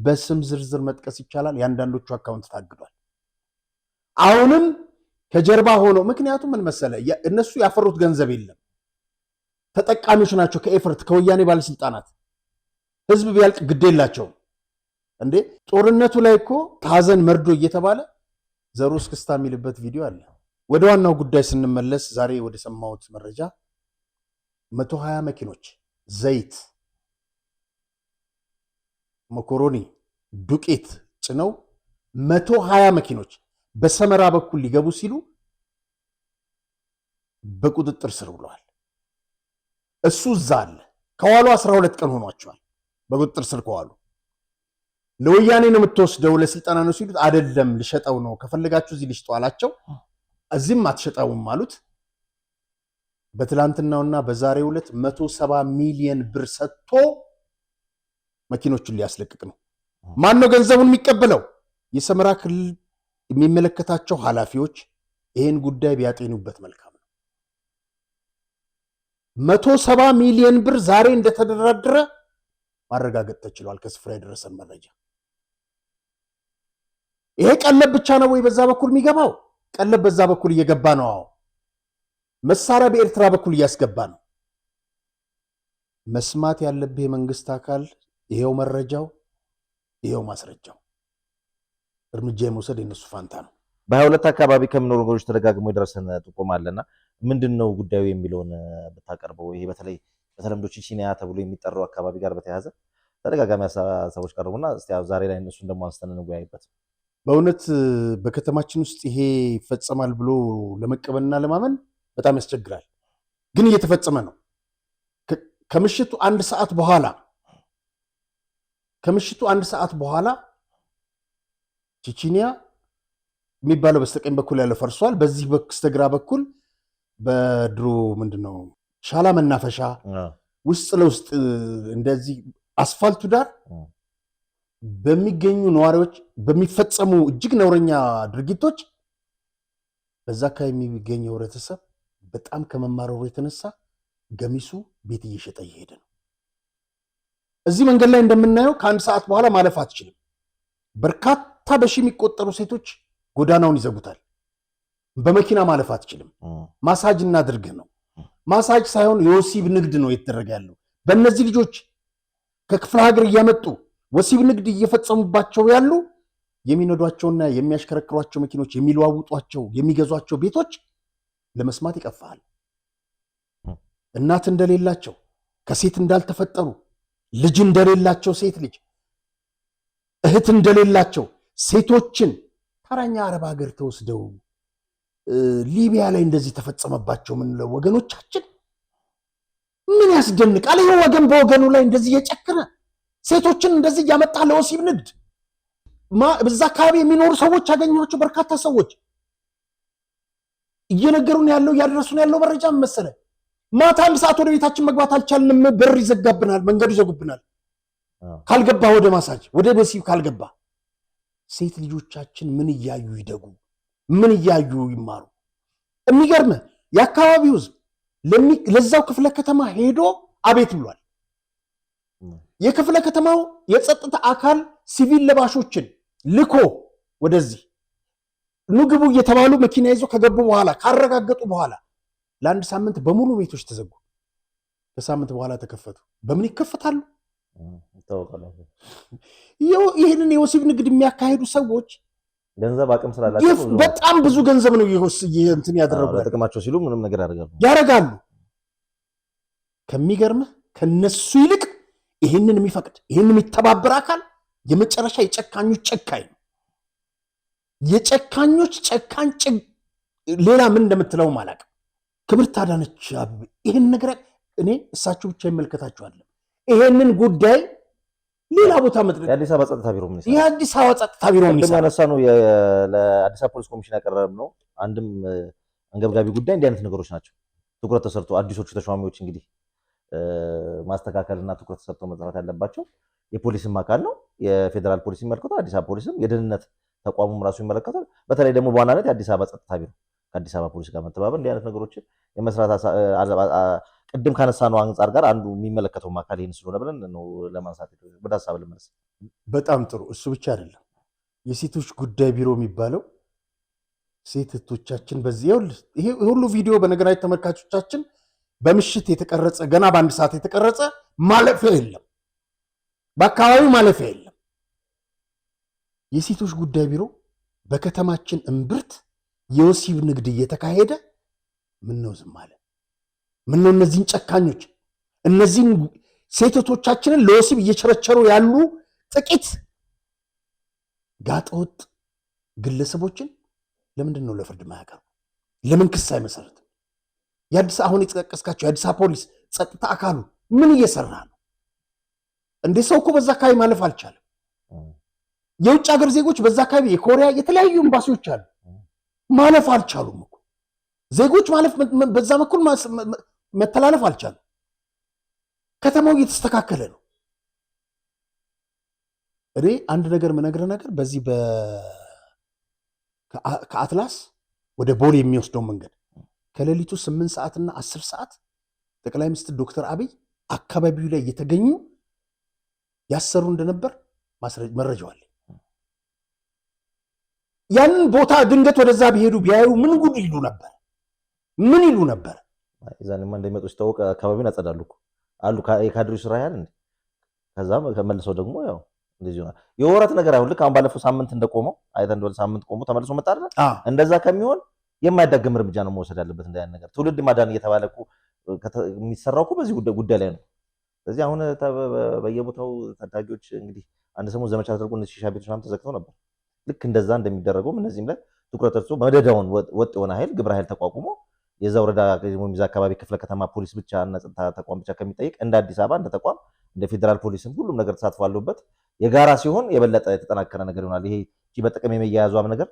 በስም ዝርዝር መጥቀስ ይቻላል። የአንዳንዶቹ አካውንት ታግዷል። አሁንም ከጀርባ ሆኖ ምክንያቱም ምን መሰለ እነሱ ያፈሩት ገንዘብ የለም። ተጠቃሚዎች ናቸው ከኤፈርት ከወያኔ ባለስልጣናት። ህዝብ ቢያልቅ ግድ የላቸውም እንዴ። ጦርነቱ ላይ እኮ ሀዘን መርዶ እየተባለ ዘሩ እስክስታ የሚልበት ቪዲዮ አለ። ወደ ዋናው ጉዳይ ስንመለስ ዛሬ ወደ ሰማሁት መረጃ 120 መኪኖች ዘይት፣ መኮሮኒ፣ ዱቄት ጭነው 120 መኪኖች በሰመራ በኩል ሊገቡ ሲሉ በቁጥጥር ስር ብለዋል። እሱ እዛ አለ። ከዋሉ 12 ቀን ሆኗቸዋል በቁጥጥር ስር ከዋሉ። ለወያኔ ነው የምትወስደው ለስልጠና ነው ሲሉት አይደለም ልሸጠው ነው፣ ከፈለጋችሁ እዚህ ልሽጠው አላቸው። እዚህም አትሸጠውም አሉት። በትላንትናውና በዛሬው ዕለት 170 ሚሊዮን ብር ሰጥቶ መኪኖቹን ሊያስለቅቅ ነው። ማን ነው ገንዘቡን የሚቀበለው? የሰመራ ክልል የሚመለከታቸው ኃላፊዎች ይህን ጉዳይ ቢያጤኑበት መልካም ነው። 170 ሚሊዮን ብር ዛሬ እንደተደራደረ ማረጋገጥ ተችሏል። ከስፍራ የደረሰን መረጃ ይሄ ቀለብ ብቻ ነው ወይ በዛ በኩል የሚገባው? ቀለብ በዛ በኩል እየገባ ነው። አዎ መሳሪያ በኤርትራ በኩል እያስገባ ነው። መስማት ያለብህ የመንግስት አካል ይሄው መረጃው፣ ይሄው ማስረጃው፣ እርምጃ የመውሰድ የነሱ ፋንታ ነው። በ22 አካባቢ ከሚኖሩ ነገሮች ተደጋግሞ የደረሰን ጥቆማ አለና ምንድነው ጉዳዩ የሚለውን ብታቀርበው። ይሄ በተለይ በተለምዶ ቺቺኒያ ተብሎ የሚጠራው አካባቢ ጋር በተያያዘ ተደጋጋሚ ሰዎች ቀርቡና እስቲ ዛሬ ላይ እነሱን ደግሞ አንስተን እንወያይበት። በእውነት በከተማችን ውስጥ ይሄ ይፈጸማል ብሎ ለመቀበልና ለማመን በጣም ያስቸግራል። ግን እየተፈጸመ ነው። ከምሽቱ 1 ሰዓት በኋላ ቺቺኒያ የሚባለው በስተቀኝ በኩል ያለው ፈርሷል። በዚህ በስተግራ በኩል በድሮ ምንድነው ሻላ መናፈሻ ውስጥ ለውስጥ እንደዚህ አስፋልቱ ዳር በሚገኙ ነዋሪዎች በሚፈጸሙ እጅግ ነውረኛ ድርጊቶች በዛ አካባቢ የሚገኘው ህብረተሰብ በጣም ከመማረሩ የተነሳ ገሚሱ ቤት እየሸጠ እየሄደ ነው። እዚህ መንገድ ላይ እንደምናየው ከአንድ ሰዓት በኋላ ማለፍ አትችልም። በርካታ በሺ የሚቆጠሩ ሴቶች ጎዳናውን ይዘጉታል። በመኪና ማለፍ አትችልም። ማሳጅ እናድርግህ ነው። ማሳጅ ሳይሆን የወሲብ ንግድ ነው የተደረገ ያለው። በእነዚህ ልጆች ከክፍለ ሀገር እያመጡ ወሲብ ንግድ እየፈጸሙባቸው ያሉ የሚነዷቸውና የሚያሽከረክሯቸው መኪኖች፣ የሚለዋውጧቸው የሚገዟቸው ቤቶች ለመስማት ይቀፋል። እናት እንደሌላቸው፣ ከሴት እንዳልተፈጠሩ፣ ልጅ እንደሌላቸው፣ ሴት ልጅ እህት እንደሌላቸው ሴቶችን ተራኛ አረብ ሀገር ተወስደው ሊቢያ ላይ እንደዚህ ተፈጸመባቸው ምንለው ወገኖቻችን ምን ያስደንቃል? ይሄ ወገን በወገኑ ላይ እንደዚህ እየጨከነ ሴቶችን እንደዚህ እያመጣ ለወሲብ ንግድ በዛ አካባቢ የሚኖሩ ሰዎች ያገኟቸው በርካታ ሰዎች እየነገሩን ያለው እያደረሱን ያለው መረጃ መሰለ። ማታ 1 ሰዓት ወደ ቤታችን መግባት አልቻልንም። በር ይዘጋብናል፣ መንገዱ ይዘጉብናል። ካልገባ ወደ ማሳጅ ወደ ወሲብ ካልገባ ሴት ልጆቻችን ምን እያዩ ይደጉ? ምን እያዩ ይማሩ? የሚገርም የአካባቢው ህዝብ ለዛው ክፍለ ከተማ ሄዶ አቤት ብሏል። የክፍለ ከተማው የጸጥታ አካል ሲቪል ለባሾችን ልኮ ወደዚህ ንግቡ እየተባሉ መኪና ይዞ ከገቡ በኋላ ካረጋገጡ በኋላ ለአንድ ሳምንት በሙሉ ቤቶች ተዘጉ። ከሳምንት በኋላ ተከፈቱ። በምን ይከፈታሉ? ይህንን የወሲብ ንግድ የሚያካሄዱ ሰዎች ገንዘብ አቅም ስላላቸው በጣም ብዙ ገንዘብ ነው እንትን ያደረጉ ለጥቅማቸው ሲሉ ምንም ነገር ያደርጋሉ። ከሚገርምህ ከነሱ ይልቅ ይህንን የሚፈቅድ ይህንን የሚተባበር አካል የመጨረሻ የጨካኞች ጨካኝ ነው። የጨካኞች ጨካኝ ሌላ ምን እንደምትለው አላውቅም። ክብርት አዳነች አቤቤ ይህን ነገር እኔ እሳቸው ብቻ ይመለከታቸዋል። ይሄንን ጉዳይ ሌላ ቦታ መድረክ የአዲስ አበባ ጸጥታ ቢሮ ምን ይሰራል? የአዲስ አበባ ጸጥታ ቢሮ ምን ይሰራል? ያነሳ ነው ለአዲስ አበባ ፖሊስ ኮሚሽን ያቀረብ ነው። አንድም አንገብጋቢ ጉዳይ እንዲህ አይነት ነገሮች ናቸው። ትኩረት ተሰርቶ አዲሶቹ ተሿሚዎች እንግዲህ ማስተካከልና ትኩረት ተሰርቶ መስራት ያለባቸው የፖሊስም አካል ነው። የፌዴራል ፖሊስ ይመለከታል፣ አዲስ አበባ ፖሊስም የደህንነት ተቋሙም ራሱ ይመለከታል። በተለይ ደግሞ በዋናነት የአዲስ አበባ ጸጥታ ቢሮ ከአዲስ አበባ ፖሊስ ጋር መተባበር እንዲህ አይነት ነገሮችን የመስራት ቅድም ካነሳነው አንጻር ጋር አንዱ የሚመለከተው አካል ይህን ስለሆነ ብለን ነው ለማንሳት ወደ ሀሳብ ልመለስ። በጣም ጥሩ። እሱ ብቻ አይደለም የሴቶች ጉዳይ ቢሮ የሚባለው ሴት እህቶቻችን በዚህ ይሄ ሁሉ ቪዲዮ በነገራችን ተመልካቾቻችን በምሽት የተቀረጸ ገና በአንድ ሰዓት የተቀረጸ ማለፊያ የለም፣ በአካባቢው ማለፊያ የለም። የሴቶች ጉዳይ ቢሮ በከተማችን እምብርት የወሲብ ንግድ እየተካሄደ ምን ነው ዝም አለ? ምን ነው እነዚህን ጨካኞች እነዚህን ሴቶቻችንን ለወሲብ እየቸረቸሩ ያሉ ጥቂት ጋጠወጥ ግለሰቦችን ለምንድን ነው ለፍርድ ማያቀርቡ? ለምን ክስ አይመሰርትም? አሁን የተጠቀስካቸው የአዲስ አበባ ፖሊስ ጸጥታ አካሉ ምን እየሰራ ነው? እንደ ሰው እኮ በዛ አካባቢ ማለፍ አልቻለም። የውጭ ሀገር ዜጎች በዛ አካባቢ የኮሪያ የተለያዩ ኤምባሲዎች አሉ፣ ማለፍ አልቻሉም እኮ ዜጎች ማለፍ በዛ በኩል መተላለፍ አልቻሉም። ከተማው እየተስተካከለ ነው። እኔ አንድ ነገር የምነግርህ ነገር በዚህ ከአትላስ ወደ ቦሌ የሚወስደው መንገድ ከሌሊቱ 8 ሰዓትና 10 ሰዓት ጠቅላይ ሚኒስትር ዶክተር አብይ አካባቢው ላይ እየተገኙ ያሰሩ እንደነበር መረጃው አለ። ያንን ቦታ ድንገት ወደዛ ቢሄዱ ቢያዩ ምን ጉድ ይሉ ነበር? ምን ይሉ ነበር? እዛንማ እንደሚመጡ ሲታወቅ አካባቢውን ያጸዳሉ አሉ። የካድሬው ስራ ያህል እንዴ። ከዛም ከመልሰው ደግሞ ያው እንደዚህ ሆነ። የወራት ነገር አይሁን። ልክ አሁን ባለፈው ሳምንት እንደቆመው አይተን እንደው ሳምንት ቆሞ ተመልሶ መጣ አይደል? እንደዛ ከሚሆን የማይዳግም እርምጃ ነው መወሰድ ያለበት። እንዳያን ነገር ትውልድ ማዳን እየተባለ እኮ የሚሰራው እኮ በዚህ ጉዳይ ላይ ነው። ስለዚህ አሁን በየቦታው ታዳጊዎች እንግዲህ አንድ ሰሞን ዘመቻ ተደርጎ እነዚህ ሺሻ ቤቶች ምናምን ተዘግተው ነበር። ልክ እንደዛ እንደሚደረገውም እነዚህም ላይ ትኩረት ተሰጥቶ መደዳውን ወጥ የሆነ ኃይል ግብረ ኃይል ተቋቁሞ የዛ ወረዳ የዛ አካባቢ ክፍለ ከተማ ፖሊስ ብቻ እና ጸጥታ ተቋም ብቻ ከሚጠይቅ እንደ አዲስ አበባ እንደ ተቋም እንደ ፌዴራል ፖሊስም ሁሉም ነገር ተሳትፎ አለበት። የጋራ ሲሆን የበለጠ የተጠናከረ ነገር ይሆናል። ይሄ በጥቅም የመያያዟም ነገር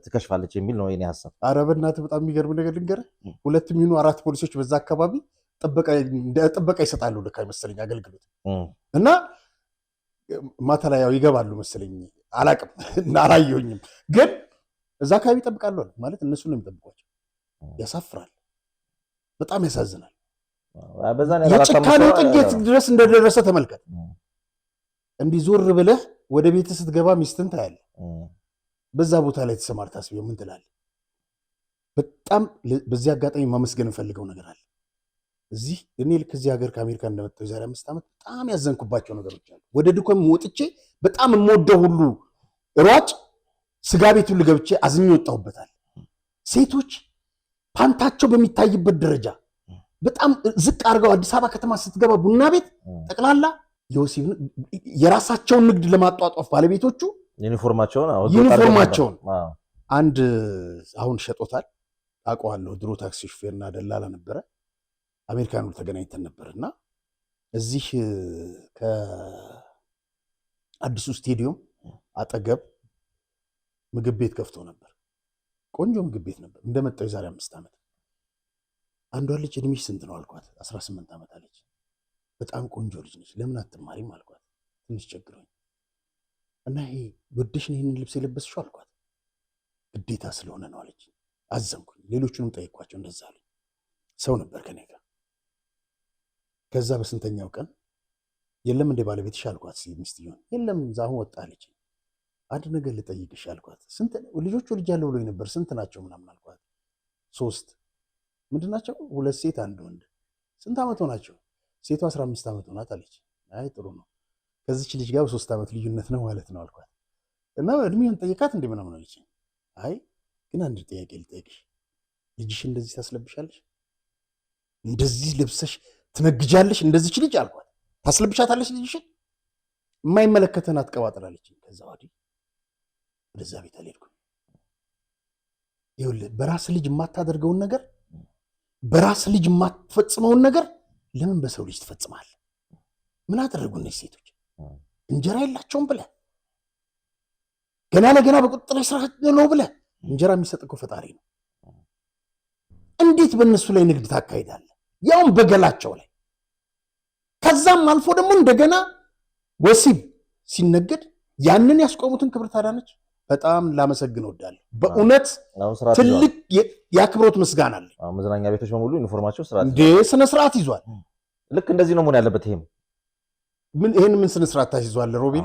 ትከሽፋለች የሚል ነው የኔ ሀሳብ። ኧረ በእናትህ በጣም የሚገርም ነገር ልንገርህ። 2 የሚሆኑ 4 ፖሊሶች በዛ አካባቢ ጥበቃ ይሰጣሉ ልካ መሰለኝ አገልግሎት እና ማታ ላይ ያው ይገባሉ መሰለኝ አላቅም እና አላየሁኝም ግን እዛ አካባቢ ይጠብቃሉ ማለት እነሱ ነው የሚጠብቋቸው። ያሳፍራል፣ በጣም ያሳዝናል። የጭካኔው ጥጌት ድረስ እንደደረሰ ተመልከት። እንዲህ ዞር ብለህ ወደ ቤት ስትገባ ሚስትን ታያለህ። በዛ ቦታ ላይ ተሰማርታስ ቢሆን ምን ትላለህ? በጣም በዚህ አጋጣሚ ማመስገን እንፈልገው ነገር አለ። እዚህ እኔ ልክ እዚህ ሀገር ከአሜሪካ እንደመጣሁ የዛሬ 5 ዓመት በጣም ያዘንኩባቸው ነገሮች አሉ። ወደ ድኮም ወጥቼ በጣም የምወደው ሁሉ ሯጭ ስጋ ቤት ሁሉ ገብቼ አዝኜ ወጣሁበታል። ሴቶች ፓንታቸው በሚታይበት ደረጃ በጣም ዝቅ አድርገው አዲስ አበባ ከተማ ስትገባ ቡና ቤት ጠቅላላ የወሲብ የራሳቸውን ንግድ ለማጧጧፍ ባለቤቶቹ ዩኒፎርማቸውን አንድ አሁን ሸጦታል አውቀዋለሁ። ድሮ ታክሲ ሹፌርና ደላላ ነበረ። አሜሪካን ሁሉ ተገናኝተን ነበርና እዚህ ከአዲሱ ስቴዲየም አጠገብ ምግብ ቤት ከፍቶ ነበር። ቆንጆ ምግብ ቤት ነበር። እንደመጣሁ የዛሬ 5 ዓመት አንዷ ልጅ እድሜሽ ስንት ነው አልኳት። 18 ዓመት አለች። በጣም ቆንጆ ልጅ ነች፣ ለምን አትማሪም አልኳት። ትንሽ ቸግሮኝ እና ይሄ ወደሽ ነው ይሄንን ልብስ የለበስሽው አልኳት። ግዴታ ስለሆነ ነው አለች። አዘንኩኝ። ሌሎቹንም ጠይቋቸው እንደዛ አለኝ። ሰው ነበር ከኔ ጋር። ከዛ በስንተኛው ቀን የለም እንደ ባለቤትሽ አልኳት። ሚስትየውን የለም ዛሁ ወጣ አለች። አንድ ነገር ልጠይቅሽ አልኳት። ስንት ልጆች ወልጃለሁ ብሎኝ ነበር፣ ስንት ናቸው ምናምን አልኳት። 3 ምንድን ናቸው? 2 ሴት 1 ወንድ። ስንት ዓመት ሆናቸው? ሴቷ 15 ዓመት ሆናት አለች። አይ ጥሩ ነው፣ ከዚች ልጅ ጋር 3 ዓመት ልዩነት ነው ማለት ነው አልኳት። እና እድሜውን ጠይቃት እንደ ምናምን አለች። አይ ግን አንድ ጥያቄ ልጠይቅሽ፣ ልጅሽ እንደዚህ ታስለብሻለሽ? እንደዚህ ልብሰሽ ትነግጃለሽ? እንደዚች ልጅ አልኳት። ታስለብሻታለሽ ልጅሽን? የማይመለከተን አትቀባጥላለች። ከዛ ወዲህ ወደዛ ቤት አልሄድኩም። ይኸውልህ በራስ ልጅ የማታደርገውን ነገር፣ በራስ ልጅ የማትፈጽመውን ነገር ለምን በሰው ልጅ ትፈጽማለህ? ምን አደረጉ እነዚህ ሴቶች? እንጀራ የላቸውም ብለህ ገና ለገና በቁጥጥር ስራ ነው ብለህ እንጀራ የሚሰጥ እኮ ፈጣሪ ነው። እንዴት በእነሱ ላይ ንግድ ታካሂዳለህ? ያውም በገላቸው ላይ። ከዛም አልፎ ደግሞ እንደገና ወሲብ ሲነገድ ያንን ያስቆሙትን ክብርት አዳነች በጣም ላመሰግን እወዳለሁ። በእውነት ትልቅ የአክብሮት ምስጋና አለኝ። መዝናኛ ቤቶች በሙሉ ዩኒፎርማቸው ስነ ስርዓት ይዟል። ልክ እንደዚህ ነው መሆን ያለበት። ይሄን ምን ስነ ስርዓት ታስይዟል? ሮቤል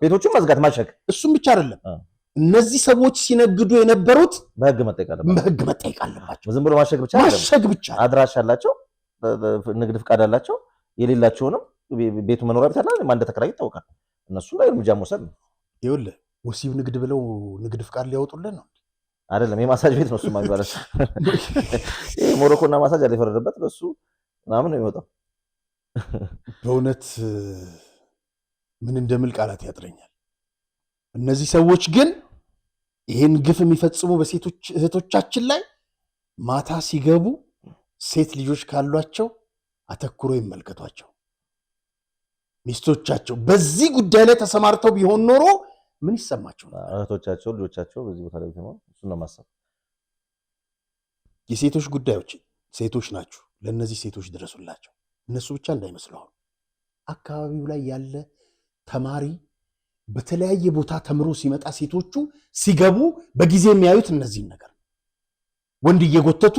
ቤቶቹን መዝጋት ማሸግ፣ እሱም ብቻ አይደለም። እነዚህ ሰዎች ሲነግዱ የነበሩት በህግ መጠየቅ አለባቸው። ዝም ብሎ ማሸግ ብቻ አድራሻ አላቸው፣ ንግድ ፍቃድ አላቸው። የሌላቸውንም ቤቱ መኖሪያ ቤት አለ ማን እንደተከራየ ይታወቃል። እነሱ ላይ እርምጃ መውሰድ ነው። ይኸውልህ ወሲብ ንግድ ብለው ንግድ ፍቃድ ሊያወጡልን ነው አይደለም? የማሳጅ ቤት ነው እሱ ማለት ሞሮኮና ማሳጅ አለ የፈረደበት በሱ ምናምን ነው የሚወጣው። በእውነት ምን እንደምል ቃላት ያጥረኛል። እነዚህ ሰዎች ግን ይህን ግፍ የሚፈጽሙ በሴቶች እህቶቻችን ላይ ማታ ሲገቡ ሴት ልጆች ካሏቸው አተኩሮ ይመልከቷቸው። ሚስቶቻቸው በዚህ ጉዳይ ላይ ተሰማርተው ቢሆን ኖሮ ምን ይሰማቸው ነበር? እህቶቻቸው፣ ልጆቻቸው በዚህ ቦታ ላይ ቢሆን እሱን ነው ማሰብ። የሴቶች ጉዳዮች ሴቶች ናችሁ፣ ለእነዚህ ሴቶች ድረሱላቸው። እነሱ ብቻ እንዳይመስለው አሁን አካባቢው ላይ ያለ ተማሪ በተለያየ ቦታ ተምሮ ሲመጣ ሴቶቹ ሲገቡ በጊዜ የሚያዩት እነዚህን ነገር ወንድ እየጎተቱ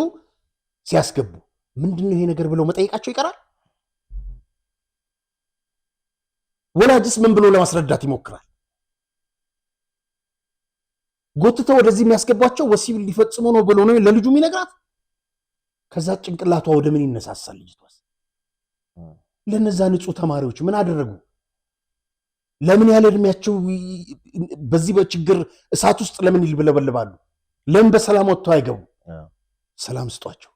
ሲያስገቡ ምንድነው ይሄ ነገር ብለው መጠየቃቸው ይቀራል? ወላጅስ ምን ብሎ ለማስረዳት ይሞክራል? ጎትተው ወደዚህ የሚያስገቧቸው ወሲብ ሊፈጽሙ ነው ብሎ ነው ለልጁ የሚነግራት። ከዛ ጭንቅላቷ ወደ ምን ይነሳሳል? ልጅቷስ ለነዛ ንጹህ ተማሪዎች ምን አደረጉ? ለምን ያለ እድሜያቸው በዚህ በችግር እሳት ውስጥ ለምን ይልበለበልባሉ? ለምን በሰላም ወጥተው አይገቡ? ሰላም ስጧቸው።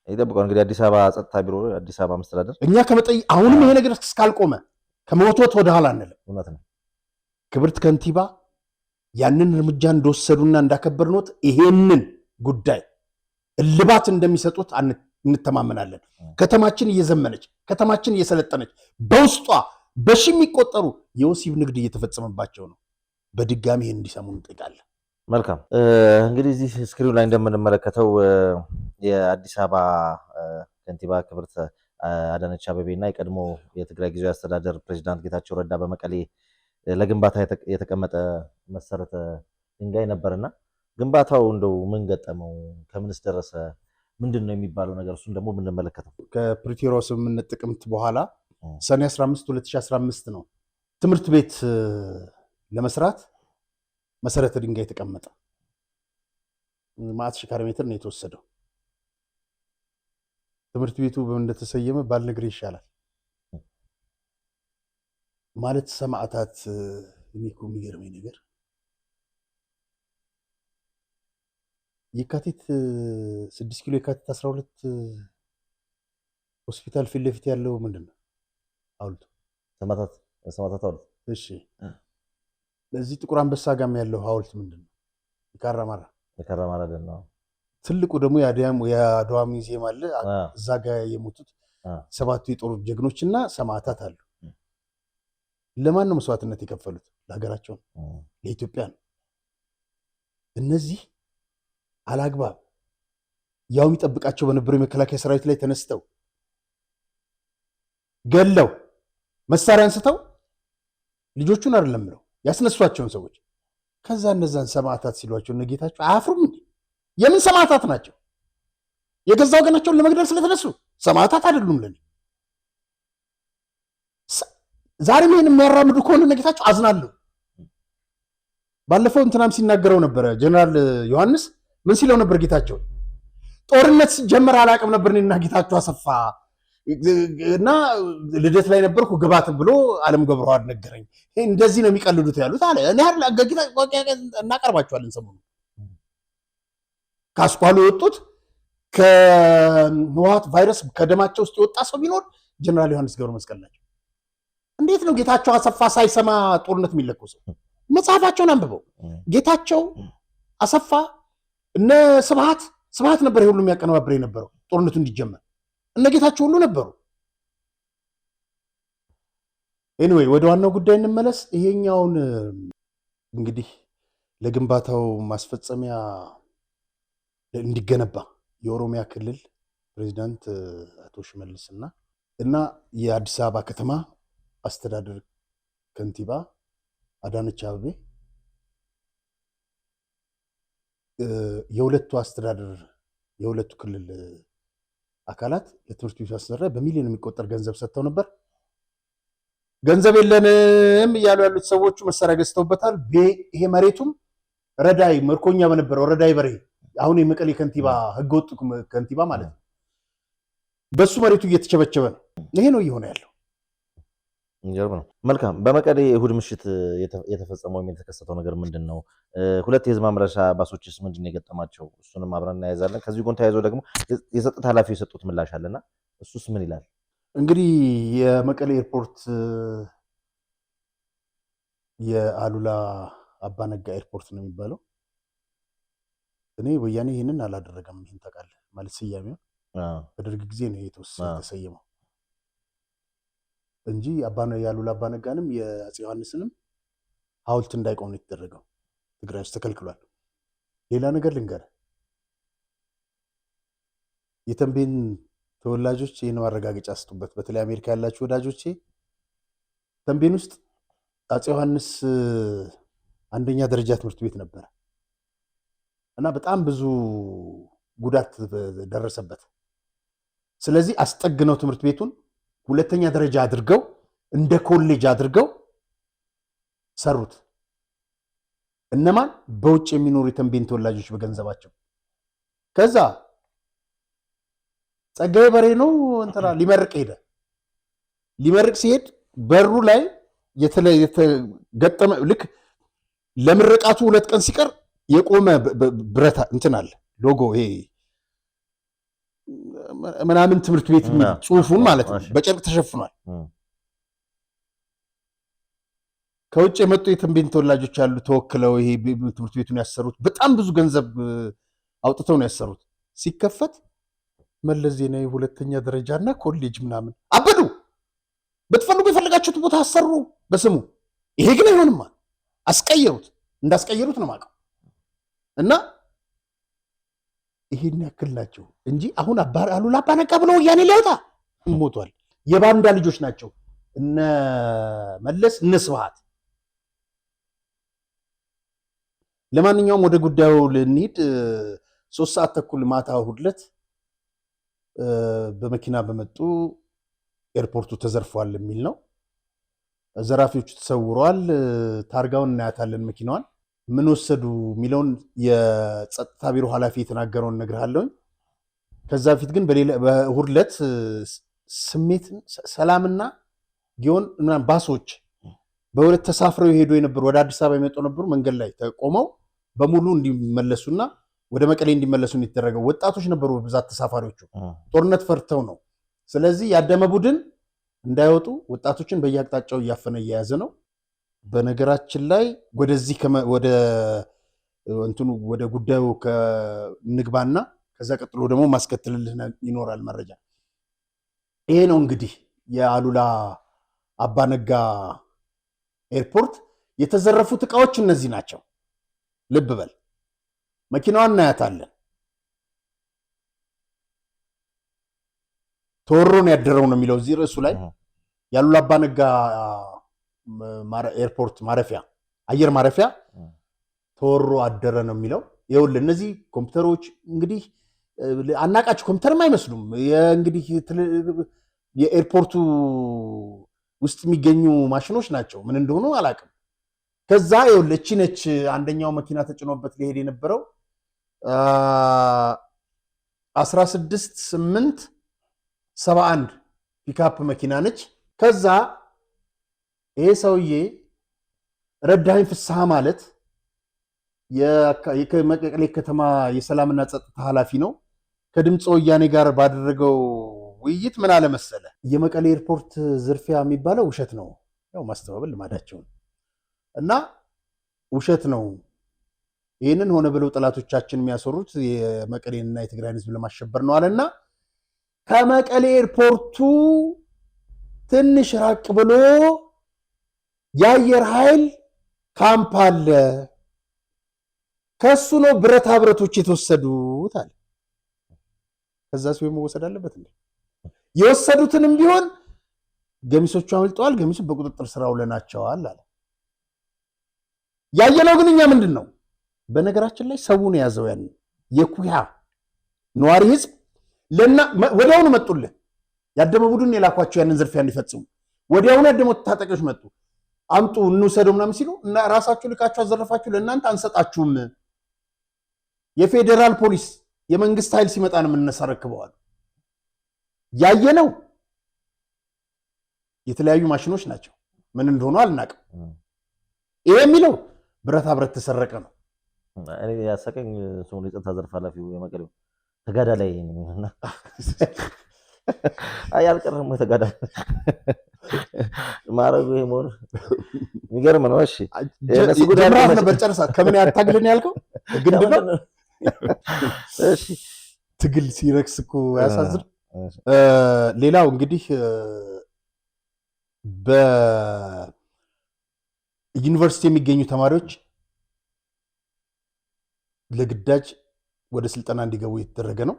ይጠብቀው እንግዲህ አዲስ አበባ ጸጥታ ቢሮ፣ አዲስ አበባ መስተዳደር እኛ ከመጠይ አሁንም ይሄ ነገር እስካልቆመ ከመወትወት ወደ ኋላ አንልም። እውነት ነው። ክብርት ከንቲባ ያንን እርምጃ እንደወሰዱና እንዳከበርኖት ይሄንን ጉዳይ እልባት እንደሚሰጡት እንተማመናለን። ከተማችን እየዘመነች፣ ከተማችን እየሰለጠነች፣ በውስጧ በሺ የሚቆጠሩ የወሲብ ንግድ እየተፈጸመባቸው ነው። በድጋሚ ይሄን እንዲሰሙ እንጠይቃለን። መልካም እንግዲህ እዚህ ስክሪኑ ላይ እንደምንመለከተው የአዲስ አበባ ከንቲባ ክብርት አዳነች አቤቤ እና የቀድሞ የትግራይ ጊዜያዊ አስተዳደር ፕሬዝዳንት ጌታቸው ረዳ በመቀሌ ለግንባታ የተቀመጠ መሰረተ ድንጋይ ነበርና ግንባታው እንደው ምን ገጠመው? ከምንስ ደረሰ? ምንድነው የሚባለው ነገር? እሱን ደግሞ የምንመለከተው ከፕሪቶሪያው ስምምነት ጥቅምት በኋላ ሰኔ 15 2015 ነው ትምህርት ቤት ለመስራት መሰረተ ድንጋይ የተቀመጠ። ማዕት ሺህ ካሬ ሜትር ነው የተወሰደው። ትምህርት ቤቱ በምን እንደተሰየመ ባልነግርህ ይሻላል። ማለት ሰማዕታት እኔ እኮ የሚገርመኝ ነገር የካቲት 6 ኪሎ የካቲት 12 ሆስፒታል ፊት ለፊት ያለው ምንድነው? ሐውልቱ ሰማዕታት ሐውልት። እሺ፣ ለዚህ ጥቁር አንበሳ ጋም ያለው ሐውልት ምንድነው? የካራማራ ደን ነው። ትልቁ ደግሞ የአድዋ ሙዚየም አለ። እዛ ጋር የሞቱት 7 የጦር ጀግኖችና ሰማዕታት አሉ። ለማን ነው መስዋዕትነት የከፈሉት? ለሀገራቸው፣ ለኢትዮጵያ ነው። እነዚህ አላግባብ ያው የሚጠብቃቸው በነበረው የመከላከያ ሰራዊት ላይ ተነስተው ገለው መሳሪያ አንስተው ልጆቹን አይደለም ብለው ያስነሷቸውን ሰዎች ከዛ እነዛን ሰማዕታት ሲሏቸው እነጌታቸው አያፍሩም እንዴ? የምን ሰማዕታት ናቸው? የገዛ ወገናቸውን ለመግደል ስለተነሱ ሰማዕታት አይደሉም ለኔ። ዛሬም ይሄን የሚያራምዱ ከሆነ እነጌታቸው አዝናለሁ። ባለፈው እንትናም ሲናገረው ነበረ ጀነራል ዮሐንስ ምን ሲለው ነበር? ጌታቸው ጦርነት ሲጀመር አላቅም ነበር እኔና ጌታቸው አሰፋ እና ልደት ላይ ነበርኩ ግባት ብሎ አለም ገብረዋል ነገረኝ። እንደዚህ ነው የሚቀልዱት ያሉት አለ። እኔ አይደል አጋጊታ እናቀርባቸዋለን። ሰሞኑን ካስኳሉ የወጡት ከህወሓት ቫይረስ ከደማቸው ውስጥ የወጣ ሰው ቢኖር ጀነራል ዮሐንስ ገብረ መስቀል ናቸው። እንዴት ነው ጌታቸው አሰፋ ሳይሰማ ጦርነት የሚለኮሰው? መጽሐፋቸውን አንብበው። ጌታቸው አሰፋ እነ ስብሃት ነበር ሁሉ የሚያቀነባብር የነበረው ጦርነቱ እንዲጀመር እነ ጌታቸው ሁሉ ነበሩ። ኤኒዌይ ወደ ዋናው ጉዳይ እንመለስ። ይሄኛውን እንግዲህ ለግንባታው ማስፈጸሚያ እንዲገነባ የኦሮሚያ ክልል ፕሬዚዳንት አቶ ሽመልስ እና የአዲስ አበባ ከተማ አስተዳደር ከንቲባ አዳነች አቤቤ የሁለቱ አስተዳደር የሁለቱ ክልል አካላት ለትምህርት ቤቱ አስተዳደር በሚሊዮን የሚቆጠር ገንዘብ ሰጥተው ነበር። ገንዘብ የለንም እያሉ ያሉት ሰዎቹ መሳሪያ ገዝተውበታል። ይሄ መሬቱም ረዳይ ምርኮኛ በነበረው ረዳይ በሬ አሁን የመቀሌ ከንቲባ ህገወጥ ከንቲባ ማለት ነው። በሱ መሬቱ እየተቸበቸበ ነው። ይሄ ነው እየሆነ ያለው። ይገርም ነው። መልካም። በመቀሌ እሁድ ምሽት የተፈጸመው የተከሰተው ነገር ምንድን ነው? ሁለት የህዝብ ማመላለሻ ባሶችስ ምንድን ነው የገጠማቸው? እሱንም አብረን እናያዛለን። ከዚህ ጎን ተያይዞ ደግሞ የጸጥታ ኃላፊው የሰጡት ምላሽ አለና እሱስ ምን ይላል? እንግዲህ የመቀሌ ኤርፖርት የአሉላ አባነጋ ኤርፖርት ነው የሚባለው። እኔ ወያኔ ይህንን አላደረገም። ይህን ታውቃለህ ማለት ስያሜው በደርግ ጊዜ ነው የተሰየመው እንጂ የአሉላ አባነጋንም የአፄ ዮሐንስንም ሐውልት እንዳይቆም ነው የተደረገው። ትግራይ ውስጥ ተከልክሏል። ሌላ ነገር ልንገርህ፣ የተንቤን ተወላጆች ይህን ማረጋገጫ ስጡበት። በተለይ አሜሪካ ያላችሁ ወዳጆቼ፣ ተንቤን ውስጥ አፄ ዮሐንስ አንደኛ ደረጃ ትምህርት ቤት ነበረ እና በጣም ብዙ ጉዳት ደረሰበት። ስለዚህ አስጠግነው ትምህርት ቤቱን ሁለተኛ ደረጃ አድርገው እንደ ኮሌጅ አድርገው ሰሩት። እነማን? በውጭ የሚኖሩ የተንቤን ተወላጆች በገንዘባቸው። ከዛ ጸጋዬ በሬ ነው እንትና ሊመርቅ ሄደ። ሊመርቅ ሲሄድ በሩ ላይ የተገጠመ ልክ ለምርቃቱ 2 ቀን ሲቀር የቆመ ብረት እንትን አለ ሎጎ ይሄ ምናምን ትምህርት ቤት የሚል ጽሑፉን ማለት ነው በጨርቅ ተሸፍኗል። ከውጭ የመጡ የተንቤን ተወላጆች ያሉ ተወክለው ይሄ ትምህርት ቤቱን ያሰሩት በጣም ብዙ ገንዘብ አውጥተው ነው ያሰሩት። ሲከፈት መለስ ዜናዊ ሁለተኛ ደረጃና ኮሌጅ ምናምን አበዱ። ብትፈልጉ የፈለጋችሁት ቦታ አሰሩ በስሙ። ይሄ ግን አይሆንማ። አስቀየሩት። እንዳስቀየሩት ነው የማውቀው። እና ይሄን ያክል ናቸው እንጂ አሁን አሉላ አባ ነጋ ብሎ ወያኔ ሊያወጣ ሞቷል። የባንዳ ልጆች ናቸው እነ መለስ እነ ስብሃት። ለማንኛውም ወደ ጉዳዩ ልንሂድ። 3 ሰዓት ተኩል ማታ እሑድ ዕለት በመኪና በመጡ ኤርፖርቱ ተዘርፏል የሚል ነው። ዘራፊዎቹ ተሰውረዋል። ታርጋውን እናያታለን መኪናዋን። ምን ወሰዱ የሚለውን የጸጥታ ቢሮ ኃላፊ የተናገረውን እነግርሃለሁኝ። ከዛ በፊት ግን በእሑድ ዕለት ስሜት ሰላምና ጊዮን ባሶች በሁለት ተሳፍረው የሄዱ የነበሩ ወደ አዲስ አበባ የመጡ ነበሩ። መንገድ ላይ ተቆመው በሙሉ እንዲመለሱና ወደ መቀሌ እንዲመለሱ የተደረገው ወጣቶች ነበሩ በብዛት ተሳፋሪዎቹ። ጦርነት ፈርተው ነው። ስለዚህ ያደመ ቡድን እንዳይወጡ ወጣቶችን በየአቅጣጫው እያፈነ እየያዘ ነው። በነገራችን ላይ ወደዚህ ወደ ጉዳዩ ከንግባና ከዛ ቀጥሎ ደግሞ ማስከትልልህ ይኖራል መረጃ። ይሄ ነው እንግዲህ የአሉላ አባ ነጋ ኤርፖርት የተዘረፉት ዕቃዎች እነዚህ ናቸው። ልብ በል። መኪናዋን እናያታለን። ተወሮ ነው ያደረው ነው የሚለው እዚህ ርዕሱ ላይ የአሉላ አባ ነጋ ኤርፖርት ማረፊያ አየር ማረፊያ ተወሮ አደረ ነው የሚለው። ይኸውልህ እነዚህ ኮምፒውተሮች እንግዲህ አናቃቸው ኮምፒውተርም አይመስሉም። እንግዲህ የኤርፖርቱ ውስጥ የሚገኙ ማሽኖች ናቸው። ምን እንደሆኑ አላውቅም። ከዛ ይኸውልህ እቺ ነች አንደኛው መኪና ተጭኖበት ሊሄድ የነበረው 16871 ፒካፕ መኪና ነች። ከዛ ይሄ ሰውዬ ረዳኸኝ ፍስሐ ማለት የመቀሌ ከተማ የሰላምና ጸጥታ ኃላፊ ነው። ከድምፀ ወያኔ ጋር ባደረገው ውይይት ምን አለ መሰለ፣ የመቀሌ ኤርፖርት ዝርፊያ የሚባለው ውሸት ነው። ያው ማስተባበል ልማዳቸው እና ውሸት ነው። ይህንን ሆነ ብለው ጠላቶቻችን የሚያሰሩት የመቀሌንና የትግራይን ህዝብ ለማሸበር ነው አለና ከመቀሌ ኤርፖርቱ ትንሽ ራቅ ብሎ የአየር ኃይል ካምፕ አለ፣ ከሱ ነው ብረታ ብረቶች የተወሰዱት አለ። ከዛ ሲሆን መወሰድ አለበት እንዴ? የወሰዱትንም ቢሆን ገሚሶቹ አመልጠዋል፣ ገሚሶቹ በቁጥጥር ስር አውለናቸዋል አለ። ያየነው ግን እኛ ምንድን ነው? በነገራችን ላይ ሰውን የያዘው ያን የኩያ ነዋሪ ህዝብ ወዲያውኑ መጡልን። ያደመ ቡድን የላኳቸው ያንን ዝርፊያ እንዲፈጽሙ ወዲያውኑ ያደመ ታጣቂዎች መጡ። አምጡ እንውሰደው ምናምን ሲሉ እና ራሳችሁ ልካችሁ አዘረፋችሁ፣ ለእናንተ አንሰጣችሁም፣ የፌዴራል ፖሊስ የመንግስት ኃይል ሲመጣ ነው የምናስረክበዋል። ያየነው የተለያዩ ማሽኖች ናቸው። ምን እንደሆኑ አልናቅም። ይሄ የሚለው ብረታ ብረት ተሰረቀ ነው። እኔ ያሰቀኝ ሰው የጸጥታ ዘርፍ ኃላፊው የመቀሌው ተጋዳ ላይ ነውና አያልቀርም ተጋዳ ማረጉ ይሄ ሞር የሚገርም ነው። እሺ እነሱ ጉዳይ ነበር ጨርሳት። ከምን ያታግልን ያልከው ግንድ ነው። እሺ ትግል ሲረክስ እኮ ያሳዝን። ሌላው እንግዲህ በዩኒቨርሲቲ የሚገኙ ተማሪዎች ለግዳጅ ወደ ስልጠና እንዲገቡ የተደረገ ነው።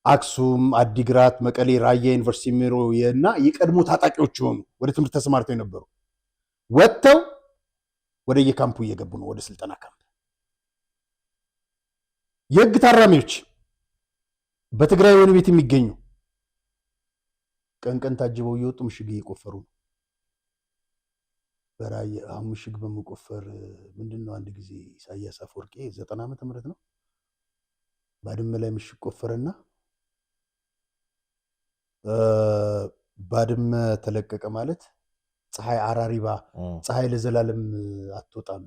አክሱም፣ አዲግራት፣ መቀሌ፣ ራያ ዩኒቨርሲቲ ሚሮ እና የቀድሞ ታጣቂዎች የሆኑ ወደ ትምህርት ተሰማርተው የነበሩ ወጥተው ወደ የካምፑ እየገቡ ነው፣ ወደ ስልጠና ካምፕ። የህግ ታራሚዎች በትግራይ ወህኒ ቤት የሚገኙ ቀን ቀን ታጅበው እየወጡ ምሽግ እየቆፈሩ ነው። በራያ አሁን ምሽግ በመቆፈር ምንድነው አንድ ጊዜ ኢሳያስ አፈወርቂ 90 ዓመተ ምህረት ነው ባድመ ላይ ምሽግ ቆፈረና ባድመ ተለቀቀ ማለት ፀሐይ አራሪባ ፀሐይ ለዘላለም አትወጣም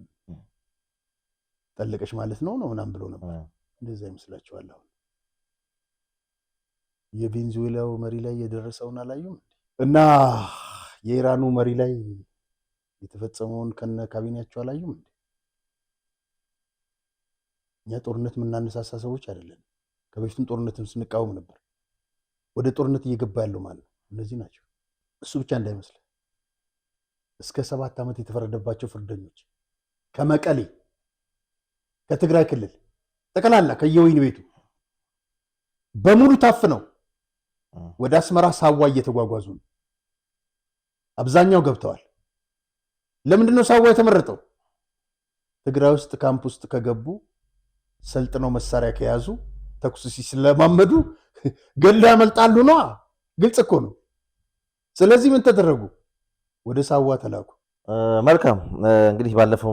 ጠለቀች ማለት ነው ምናምን ብሎ ነበር። እንደዛ ይመስላችኋል? አሁን የቬንዙዌላው መሪ ላይ የደረሰውን አላዩም እና የኢራኑ መሪ ላይ የተፈጸመውን ከነ ካቢኔያቸው አላዩም እንዴ? እኛ ጦርነት የምናነሳሳ ሰዎች አይደለም። ከበፊቱም ጦርነትን ስንቃወም ነበር። ወደ ጦርነት እየገባ ያለው ማለት ነው እነዚህ ናቸው። እሱ ብቻ እንዳይመስል እስከ 7 ዓመት የተፈረደባቸው ፍርደኞች ከመቀሌ ከትግራይ ክልል ጠቅላላ ከየወይን ቤቱ በሙሉ ታፍነው ወደ አስመራ ሳዋ እየተጓጓዙ ነው። አብዛኛው ገብተዋል። ለምንድነው ሳዋ የተመረጠው? ትግራይ ውስጥ ካምፕ ውስጥ ከገቡ ሰልጥነው መሳሪያ ከያዙ ተኩስ ሲለማመዱ ገላ ያመልጣሉ ነው። ግልጽ እኮ ነው። ስለዚህ ምን ተደረጉ? ወደ ሳዋ ተላኩ። መልካም እንግዲህ ባለፈው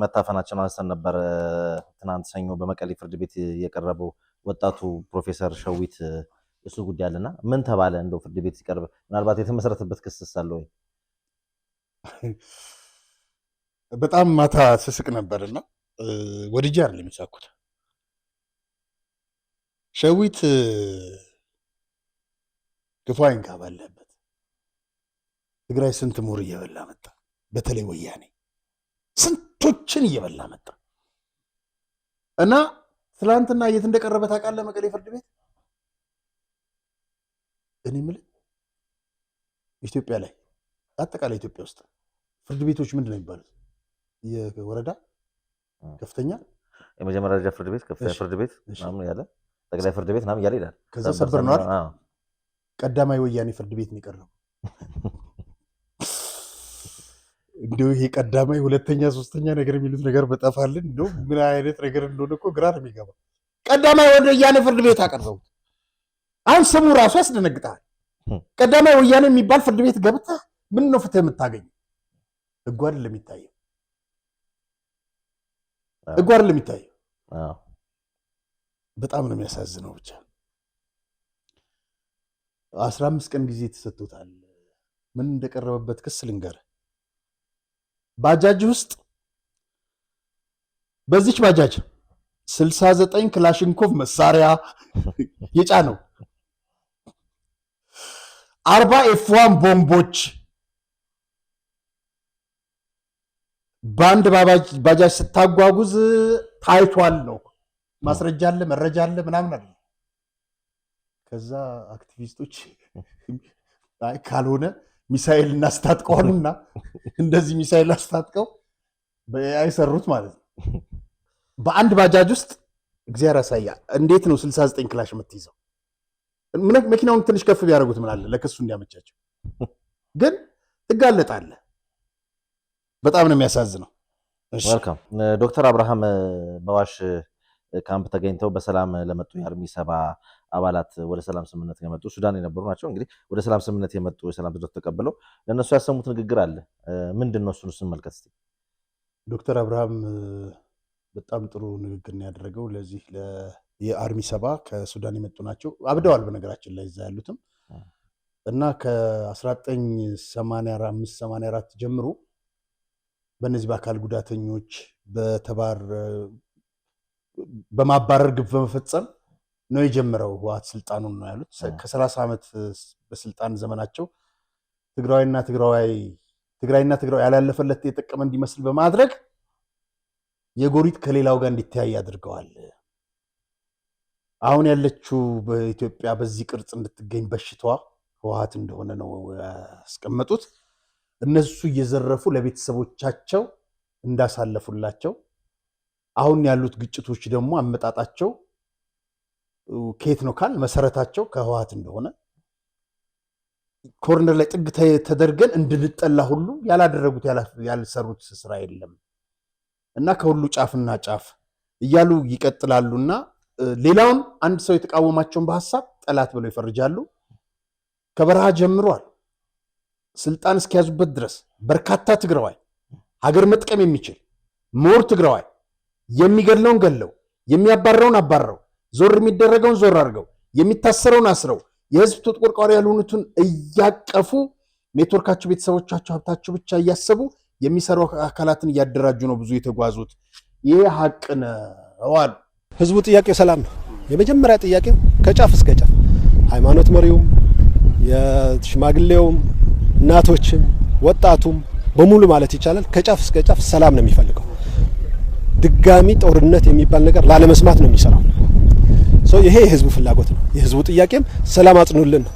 መታፈናቸውን አንስተን ነበር። ትናንት ሰኞ በመቀሌ ፍርድ ቤት የቀረበው ወጣቱ ፕሮፌሰር ሸዊት እሱ ጉዳይ አለና ምን ተባለ? እንደው ፍርድ ቤት ሲቀርብ ምናልባት የተመሰረተበት ክስ አለ ወይ? በጣም ማታ ስስቅ ነበርና ወድጄ አይደለም የሳኩት። ሸዊት ግፋ ይንካ ባለበት ትግራይ ስንት ምሁር እየበላ መጣ። በተለይ ወያኔ ስንቶችን እየበላ መጣ እና ትላንትና የት እንደቀረበ ታውቃለህ? መቀሌ ፍርድ ቤት። እኔ የምልህ ኢትዮጵያ ላይ አጠቃላይ ኢትዮጵያ ውስጥ ፍርድ ቤቶች ምንድን ነው የሚባሉት? የወረዳ ከፍተኛ፣ የመጀመሪያ ደረጃ ፍርድ ቤት፣ ከፍተኛ ፍርድ ቤት ምናምን ያለ ጠቅላይ ፍርድ ቤት ምናምን እያለ ይላል። ከዛ ሰበር ነው አይደል? ቀዳማዊ ወያኔ ፍርድ ቤት ነው የቀረበው። እንደው ይሄ ቀዳማዊ ሁለተኛ ሶስተኛ ነገር የሚሉት ነገር በጠፋልን። እንደው ምን አይነት ነገር እንደሆነ እኮ ግራ ነው የሚገባ። ቀዳማዊ ወያኔ ፍርድ ቤት አቀረቡት። አሁን ስሙ ራሱ ያስደነግጣል። ቀዳማዊ ወያኔ የሚባል ፍርድ ቤት ገብተህ ምን ነው ፍትህ የምታገኘው? ህጉ አይደለም የሚታየው፣ ህጉ አይደለም የሚታየው። በጣም ነው የሚያሳዝነው። ብቻ 15 ቀን ጊዜ ተሰጥቶታል። ምን እንደቀረበበት ክስ ልንገርህ። ባጃጅ ውስጥ በዚች ባጃጅ 69 ክላሽንኮቭ መሳሪያ የጫነው 40 ኤፍ1 ቦምቦች በአንድ ባጃጅ ስታጓጉዝ ታይቷል ነው። ማስረጃ አለ፣ መረጃ አለ፣ ምናምን አለ። ከዛ አክቲቪስቶች ካልሆነ ሚሳኤል እናስታጥቀዋልና እንደዚህ ሚሳኤል አስታጥቀው በኤአይ ሰሩት ማለት ነው። በአንድ ባጃጅ ውስጥ እግዚአብሔር ያሳያ። እንዴት ነው 69 ክላሽ የምትይዘው? መኪናውን ትንሽ ከፍ ቢያደርጉት ምን አለ ለክሱ እንዲያመቻቸው። ግን ትጋለጣለህ። በጣም ነው የሚያሳዝነው። መልካም ዶክተር አብርሃም በአዋሽ ካምፕ ተገኝተው በሰላም ለመጡ የአርሚ 70 አባላት ወደ ሰላም ስምምነት የመጡ ሱዳን የነበሩ ናቸው። እንግዲህ ወደ ሰላም ስምምነት የመጡ የሰላም ድርድር ተቀብለው ለእነሱ ያሰሙት ንግግር አለ። ምንድን ነው? እሱን ስንመልከት እስኪ። ዶክተር አብርሃም በጣም ጥሩ ንግግር ነው ያደረገው። ለዚህ የአርሚ 70 ከሱዳን የመጡ ናቸው። አብደዋል በነገራችን ላይ እዛ ያሉትም እና ከ1985 84 ጀምሮ በእነዚህ በአካል ጉዳተኞች በማባረር ግብ በመፈጸም ነው የጀመረው ህወሓት ስልጣኑን ነው ያሉት። ከ30 ዓመት በስልጣን ዘመናቸው ትግራይና ትግራይ ያላለፈለት የጠቀመ እንዲመስል በማድረግ የጎሪጥ ከሌላው ጋር እንዲተያይ አድርገዋል። አሁን ያለችው በኢትዮጵያ በዚህ ቅርጽ እንድትገኝ በሽታዋ ህወሓት እንደሆነ ነው ያስቀመጡት። እነሱ እየዘረፉ ለቤተሰቦቻቸው እንዳሳለፉላቸው፣ አሁን ያሉት ግጭቶች ደግሞ አመጣጣቸው ከየት ነው ካል መሰረታቸው ከህወሓት እንደሆነ ኮርነር ላይ ጥግ ተደርገን እንድንጠላ ሁሉ ያላደረጉት ያልሰሩት ስራ የለም እና ከሁሉ ጫፍና ጫፍ እያሉ ይቀጥላሉና ሌላውን አንድ ሰው የተቃወማቸውን በሐሳብ ጠላት ብለው ይፈርጃሉ። ከበረሃ ጀምሯል ስልጣን እስኪያዙበት ድረስ በርካታ ትግራዋይ ሀገር መጥቀም የሚችል ሞር ትግራዋይ የሚገድለውን ገለው የሚያባረውን አባረው ዞር የሚደረገውን ዞር አድርገው የሚታሰረውን አስረው የህዝብ ተቆርቋሪ ያልሆኑትን እያቀፉ ኔትወርካቸው፣ ቤተሰቦቻቸው፣ ሀብታቸው ብቻ እያሰቡ የሚሰሩ አካላትን እያደራጁ ነው ብዙ የተጓዙት። ይህ ሀቅ ነው አሉ። ህዝቡ ጥያቄ ሰላም ነው። የመጀመሪያ ጥያቄ ከጫፍ እስከ ጫፍ ሃይማኖት መሪውም፣ የሽማግሌውም፣ እናቶችም፣ ወጣቱም በሙሉ ማለት ይቻላል ከጫፍ እስከ ጫፍ ሰላም ነው የሚፈልገው። ድጋሚ ጦርነት የሚባል ነገር ላለመስማት ነው የሚሰራው። ይሄ የህዝቡ ፍላጎት ነው። የህዝቡ ጥያቄም ሰላም አጽኑልን ነው።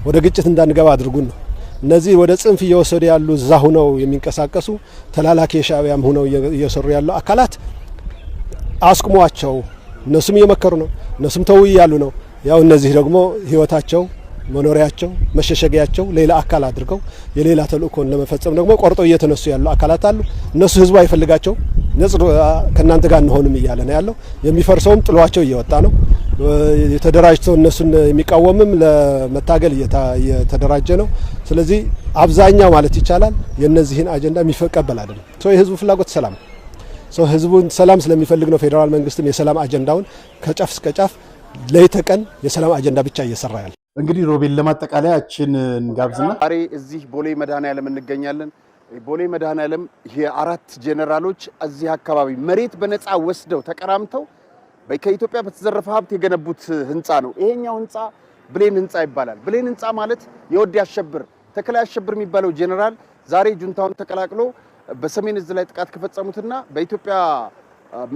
ወደ ግጭት እንዳንገባ አድርጉን ነው። እነዚህ ወደ ጽንፍ እየወሰዱ ያሉ እዛ ሁነው የሚንቀሳቀሱ ተላላኪ የሻዕቢያም ሁነው እየሰሩ ያሉ አካላት አስቁሟቸው። እነሱም እየመከሩ ነው፣ እነሱም ተው እያሉ ነው። ያው እነዚህ ደግሞ ህይወታቸው፣ መኖሪያቸው፣ መሸሸጊያቸው ሌላ አካል አድርገው የሌላ ተልእኮን ለመፈጸም ደግሞ ቆርጠው እየተነሱ ያሉ አካላት አሉ። እነሱ ህዝቡ አይፈልጋቸው፣ ከእናንተ ጋር እንሆንም እያለ ነው ያለው። የሚፈርሰውም ጥሏቸው እየወጣ ነው። የተደራጅተው እነሱን የሚቃወምም ለመታገል እየተደራጀ ነው። ስለዚህ አብዛኛው ማለት ይቻላል የነዚህን አጀንዳ የሚቀበል አይደለም። የህዝቡ ፍላጎት ሰላም ሰው ህዝቡን ሰላም ስለሚፈልግ ነው ፌዴራል መንግስትም የሰላም አጀንዳውን ከጫፍ እስከ ጫፍ ለይተቀን የሰላም አጀንዳ ብቻ እየሰራ ያለ። እንግዲህ ሮቤል ለማጠቃለያችን እንጋብዝና ዛሬ እዚህ ቦሌ መድኃኔዓለም እንገኛለን። ቦሌ መድኃኔዓለም የአራት ጄኔራሎች እዚህ አካባቢ መሬት በነፃ ወስደው ተቀራምተው ከኢትዮጵያ በተዘረፈ ሀብት የገነቡት ህንፃ ነው። ይሄኛው ህንፃ ብሌን ህንፃ ይባላል። ብሌን ህንፃ ማለት የወዲ አሸብር ተከላይ አሸብር የሚባለው ጄኔራል ዛሬ ጁንታውን ተቀላቅሎ በሰሜን እዝ ላይ ጥቃት ከፈጸሙትና በኢትዮጵያ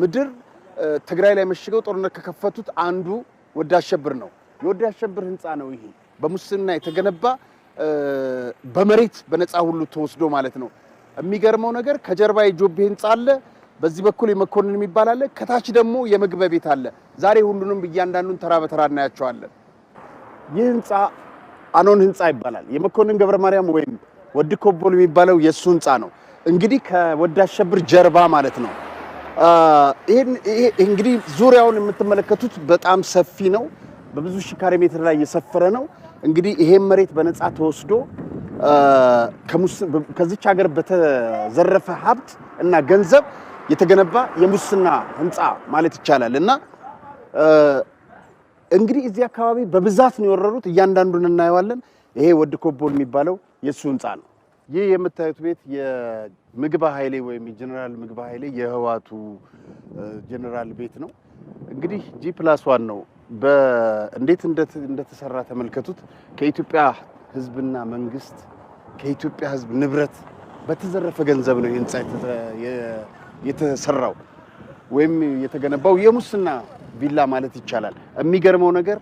ምድር ትግራይ ላይ መሽገው ጦርነት ከከፈቱት አንዱ ወዲ አሸብር ነው። የወዲ አሸብር ህንፃ ነው ይሄ በሙስና የተገነባ በመሬት በነፃ ሁሉ ተወስዶ ማለት ነው። የሚገርመው ነገር ከጀርባ የጆቤ ህንፃ አለ፣ በዚህ በኩል የመኮንን የሚባል አለ፣ ከታች ደግሞ የምግብ ቤት አለ። ዛሬ ሁሉንም እያንዳንዱን ተራ በተራ እናያቸዋለን። ይህ ህንፃ አኖን ህንፃ ይባላል። የመኮንን ገብረ ማርያም ወይም ወዲ ኮቦል የሚባለው የሱ ህንፃ ነው። እንግዲህ ከወዲ አሸብር ጀርባ ማለት ነው። ይሄ እንግዲህ ዙሪያውን የምትመለከቱት በጣም ሰፊ ነው። በብዙ ሺህ ካሬ ሜትር ላይ የሰፈረ ነው። እንግዲህ ይሄን መሬት በነፃ ተወስዶ ከዚች ሀገር በተዘረፈ ሀብት እና ገንዘብ የተገነባ የሙስና ህንፃ ማለት ይቻላል። እና እንግዲህ እዚህ አካባቢ በብዛት ነው የወረሩት። እያንዳንዱን እናየዋለን። ይሄ ወዲ ኮቦል የሚባለው የሱ ህንፃ ነው። ይህ የምታዩት ቤት የምግባ ኃይሌ ወይም የጀነራል ምግባ ኃይሌ የህዋቱ ጀነራል ቤት ነው። እንግዲህ G+1 ነው። እንዴት እንደተሰራ ተመልከቱት። ከኢትዮጵያ ህዝብና መንግስት ከኢትዮጵያ ህዝብ ንብረት በተዘረፈ ገንዘብ ነው ህንፃ የተሰራው ወይም የተገነባው የሙስና ቪላ ማለት ይቻላል። የሚገርመው ነገር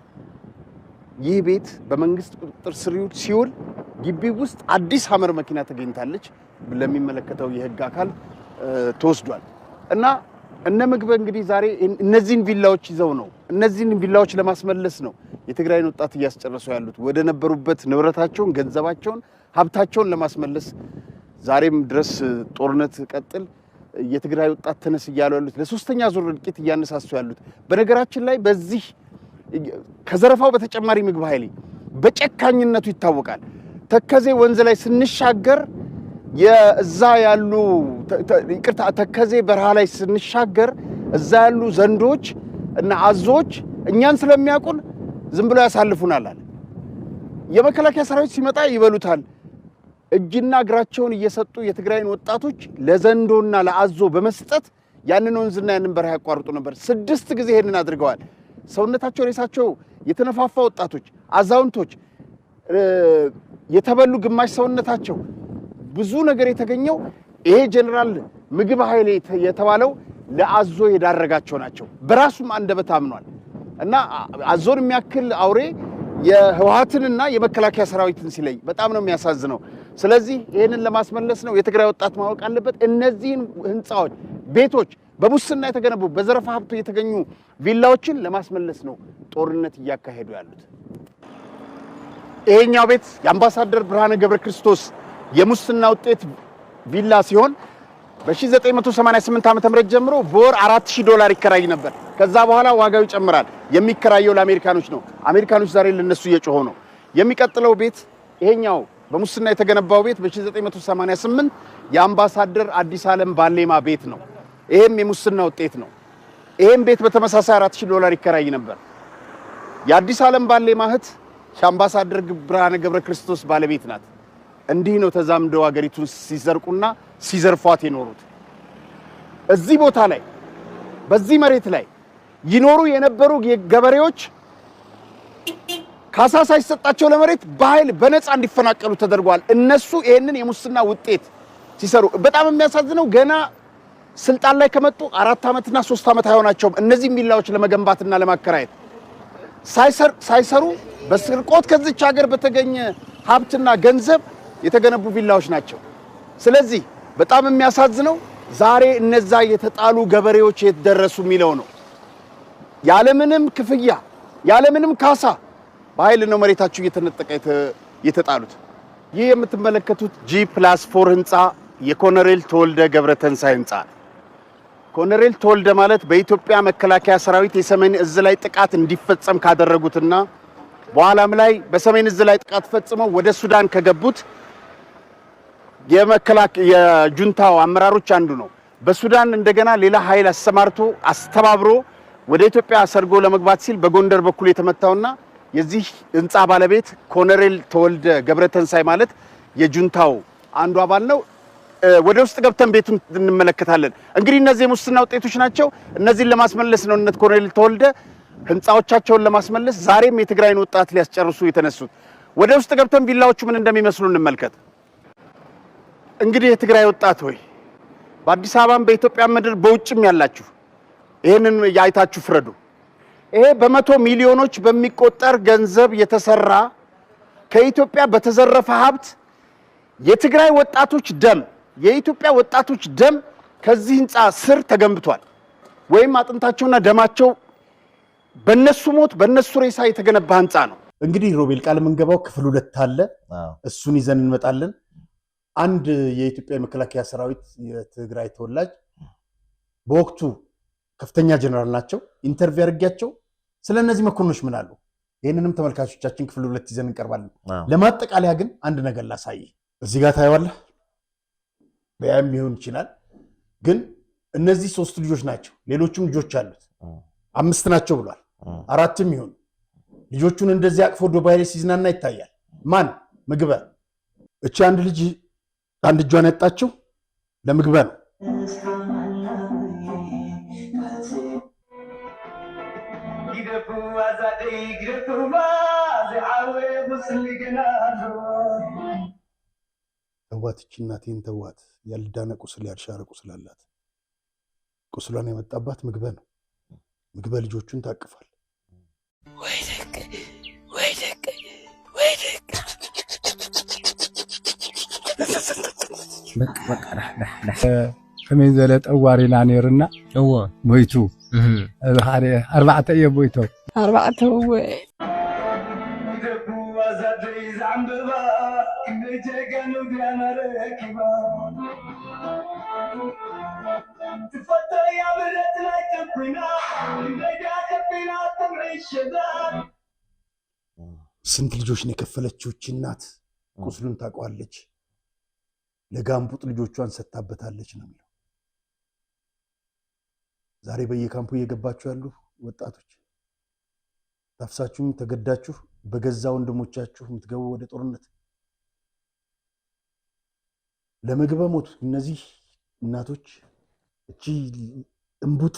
ይህ ቤት በመንግስት ቁጥጥር ስር ሲውል ግቢ ውስጥ አዲስ ሀመር መኪና ተገኝታለች። ለሚመለከተው የህግ አካል ተወስዷል። እና እነ ምግበ እንግዲህ ዛሬ እነዚህን ቪላዎች ይዘው ነው እነዚህን ቪላዎች ለማስመለስ ነው የትግራይን ወጣት እያስጨረሱ ያሉት ወደ ነበሩበት ንብረታቸውን፣ ገንዘባቸውን፣ ሀብታቸውን ለማስመለስ ዛሬም ድረስ ጦርነት ቀጥል የትግራይ ወጣት ተነስ እያሉ ያሉት ለሶስተኛ ዙር እልቂት እያነሳሱ ያሉት። በነገራችን ላይ በዚህ ከዘረፋው በተጨማሪ ምግብ ኃይሌ በጨካኝነቱ ይታወቃል። ተከዜ ወንዝ ላይ ስንሻገር የዛ ያሉ ተከዜ በረሃ ላይ ስንሻገር እዛ ያሉ ዘንዶች እና አዞች እኛን ስለሚያውቁን ዝም ብለው ያሳልፉናል አለ። የመከላከያ ሰራዊት ሲመጣ ይበሉታል። እጅና እግራቸውን እየሰጡ የትግራይን ወጣቶች ለዘንዶና ለአዞ በመስጠት ያንን ወንዝና ያንን በረሃ ያቋርጡ ነበር። 6 ጊዜ ይሄንን አድርገዋል። ሰውነታቸው ሬሳቸው የተነፋፋ ወጣቶች፣ አዛውንቶች የተበሉ ግማሽ ሰውነታቸው ብዙ ነገር የተገኘው ይሄ ጀነራል ምግብ ኃይሌ የተባለው ለአዞ የዳረጋቸው ናቸው። በራሱም አንደበት አምኗል። እና አዞን የሚያክል አውሬ የህወሓትንና የመከላከያ ሰራዊትን ሲለይ በጣም ነው የሚያሳዝነው። ስለዚህ ይሄንን ለማስመለስ ነው የትግራይ ወጣት ማወቅ አለበት። እነዚህን ህንፃዎች፣ ቤቶች በሙስና የተገነቡ በዘረፋ ሀብቱ የተገኙ ቪላዎችን ለማስመለስ ነው ጦርነት እያካሄዱ ያሉት። ይሄኛው ቤት የአምባሳደር ብርሃነ ገብረ ክርስቶስ የሙስና ውጤት ቪላ ሲሆን በ1988 ዓ.ም ጀምሮ በወር $4000 ይከራይ ነበር። ከዛ በኋላ ዋጋው ይጨምራል። የሚከራየው ለአሜሪካኖች ነው። አሜሪካኖች ዛሬ ለነሱ እየጮሁ ነው። የሚቀጥለው ቤት ይሄኛው በሙስና የተገነባው ቤት በ1988 የአምባሳደር አዲስ ዓለም ባሌማ ቤት ነው። ይሄም የሙስና ውጤት ነው። ይሄም ቤት በተመሳሳይ $4000 ይከራይ ነበር። የአዲስ ዓለም ባሌማ እህት የአምባሳደር ብርሃነ ገብረ ክርስቶስ ባለቤት ናት። እንዲህ ነው ተዛምደው ሀገሪቱን ሲዘርቁና ሲዘርፏት የኖሩት። እዚህ ቦታ ላይ በዚህ መሬት ላይ ይኖሩ የነበሩ ገበሬዎች ካሳ ሳይሰጣቸው ለመሬት በኃይል በነፃ እንዲፈናቀሉ ተደርጓል። እነሱ ይሄንን የሙስና ውጤት ሲሰሩ በጣም የሚያሳዝነው ገና ስልጣን ላይ ከመጡ 4 ዓመትና 3 ዓመት አይሆናቸውም። እነዚህ ቪላዎች ለመገንባትና ለማከራየት ሳይሰሩ በስርቆት ከዚች ሀገር በተገኘ ሀብትና ገንዘብ የተገነቡ ቪላዎች ናቸው። ስለዚህ በጣም የሚያሳዝነው ዛሬ እነዛ የተጣሉ ገበሬዎች የተደረሱ የሚለው ነው። ያለምንም ክፍያ ያለምንም ካሳ በኃይል ነው መሬታቸው እየተነጠቀ የተጣሉት። ይህ የምትመለከቱት G+4 ህንፃ የኮሎኔል ተወልደ ገብረተንሳይ ህንፃ ነው። ኮሎኔል ተወልደ ማለት በኢትዮጵያ መከላከያ ሰራዊት የሰሜን እዝ ላይ ጥቃት እንዲፈጸም ካደረጉትና በኋላም ላይ በሰሜን እዝ ላይ ጥቃት ፈጽመው ወደ ሱዳን ከገቡት የጁንታው አመራሮች አንዱ ነው። በሱዳን እንደገና ሌላ ኃይል አሰማርቶ አስተባብሮ ወደ ኢትዮጵያ ሰርጎ ለመግባት ሲል በጎንደር በኩል የተመታውና የዚህ ህንፃ ባለቤት ኮሎኔል ተወልደ ገብረተንሳይ ማለት የጁንታው አንዱ አባል ነው። ወደ ውስጥ ገብተን ቤቱን እንመለከታለን። እንግዲህ እነዚህ የሙስና ውጤቶች ናቸው። እነዚህን ለማስመለስ ነው እነ ኮሎኔል ተወልደ ህንፃዎቻቸውን ለማስመለስ ዛሬም የትግራይን ወጣት ሊያስጨርሱ የተነሱት። ወደ ውስጥ ገብተን ቪላዎቹ ምን እንደሚመስሉ እንመልከት። እንግዲህ የትግራይ ወጣት ሆይ በአዲስ አበባም በኢትዮጵያ ምድር በውጭም ያላችሁ ይሄንን ያይታችሁ ፍረዱ። ይሄ በመቶ ሚሊዮኖች በሚቆጠር ገንዘብ የተሰራ ከኢትዮጵያ በተዘረፈ ሀብት የትግራይ ወጣቶች ደም የኢትዮጵያ ወጣቶች ደም ከዚህ ህንፃ ስር ተገንብቷል። ወይም አጥንታቸውና ደማቸው በነሱ ሞት በነሱ ሬሳ የተገነባ ህንፃ ነው። እንግዲህ ሮቤል ቃል የምንገባው ክፍል 2 አለ። እሱን ይዘን እንመጣለን። አንድ የኢትዮጵያ መከላከያ ሰራዊት የትግራይ ተወላጅ በወቅቱ ከፍተኛ ጀነራል ናቸው። ኢንተርቪው አድርጌያቸው ስለነዚህ መኮንኖች ምን አሉ? ይህንንም ተመልካቾቻችን ክፍል 2 ይዘን እንቀርባለን። ለማጠቃለያ ግን አንድ ነገር ላሳይ። እዚህ ጋር ታየዋለህ። በያም ይሁን ይችላል፣ ግን እነዚህ 3 ልጆች ናቸው። ሌሎችም ልጆች አሉት 5 ናቸው ብሏል። 4ም ይሁን ልጆቹን እንደዚህ አቅፎ ዱባይ ላይ ሲዝናና ይታያል። ማን ምግበ? እቺ አንድ ልጅ አንድ እጇን ያጣችው ለምግበ ነው። ተዋት፣ እቺ እናቴን ተዋት። ያልዳነ ቁስል ያልሻረ ቁስል አላት። ቁስሏን የመጣባት ምግበ ነው። ምግበ ልጆቹን ታቅፋል። ከመይ ዘለ ጠዋሪና ነርና ሞይቱ ሃሬ 4 እየ ሞይቱ 4 ወይ ስንት ልጆች ነው የከፈለችው እቺ እናት? ቁስሉን ታውቀዋለች። ለጋምቡጥ ልጆቿን ሰጣበታለች ነው የሚለው። ዛሬ በየካምፑ እየገባችሁ ያሉ ወጣቶች ታፍሳችሁም ተገዳችሁ በገዛ ወንድሞቻችሁ የምትገቡ ወደ ጦርነት ለምግበ ሞት እነዚህ እናቶች እቺ እንቡጥ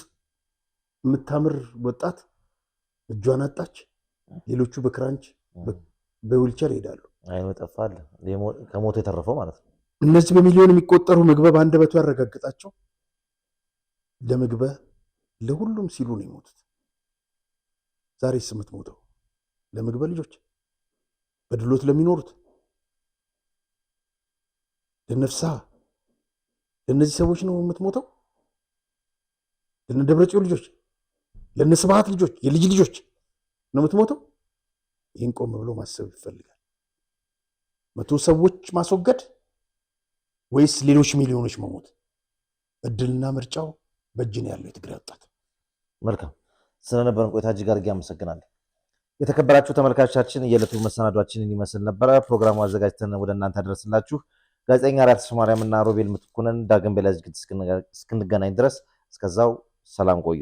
የምታምር ወጣት እጇን አጣች። ሌሎቹ በክራንች በዊልቸር ይሄዳሉ። አይኑ ጠፋል። ከሞት የተረፈው ማለት ነው። እነዚህ በሚሊዮን የሚቆጠሩ ምግበ በአንደበቱ ያረጋግጣቸው ለምግበ ለሁሉም ሲሉ ነው የሞቱት። ዛሬ ስምት ሞተው ለምግበ ልጆች በድሎት ለሚኖሩት ለነፍሳ ለነዚህ ሰዎች ነው የምትሞተው። ለነደብረጽዮን ልጆች ለነስብሃት ልጆች የልጅ ልጆች ነው የምትሞተው። ይህን ቆም ብሎ ማሰብ ይፈልጋል። 100 ሰዎች ማስወገድ ወይስ ሌሎች ሚሊዮኖች መሞት? እድልና ምርጫው በእጅ ነው ያለው የትግራይ ወጣት። መልካም ስለነበረን ቆይታ እጅግ አድርጌ አመሰግናለሁ። የተከበራችሁ ተመልካቾቻችን የዕለቱ መሰናዷችንን ይመስል ነበረ። ፕሮግራሙ አዘጋጅተን ወደ እናንተ አደረስላችሁ ጋዜጠኛ ራስ ማርያምና ሮቤል ምትኩነን። ዳግም በሌላ ዝግጅት እስክንገናኝ ድረስ እስከዛው ሰላም ቆዩ።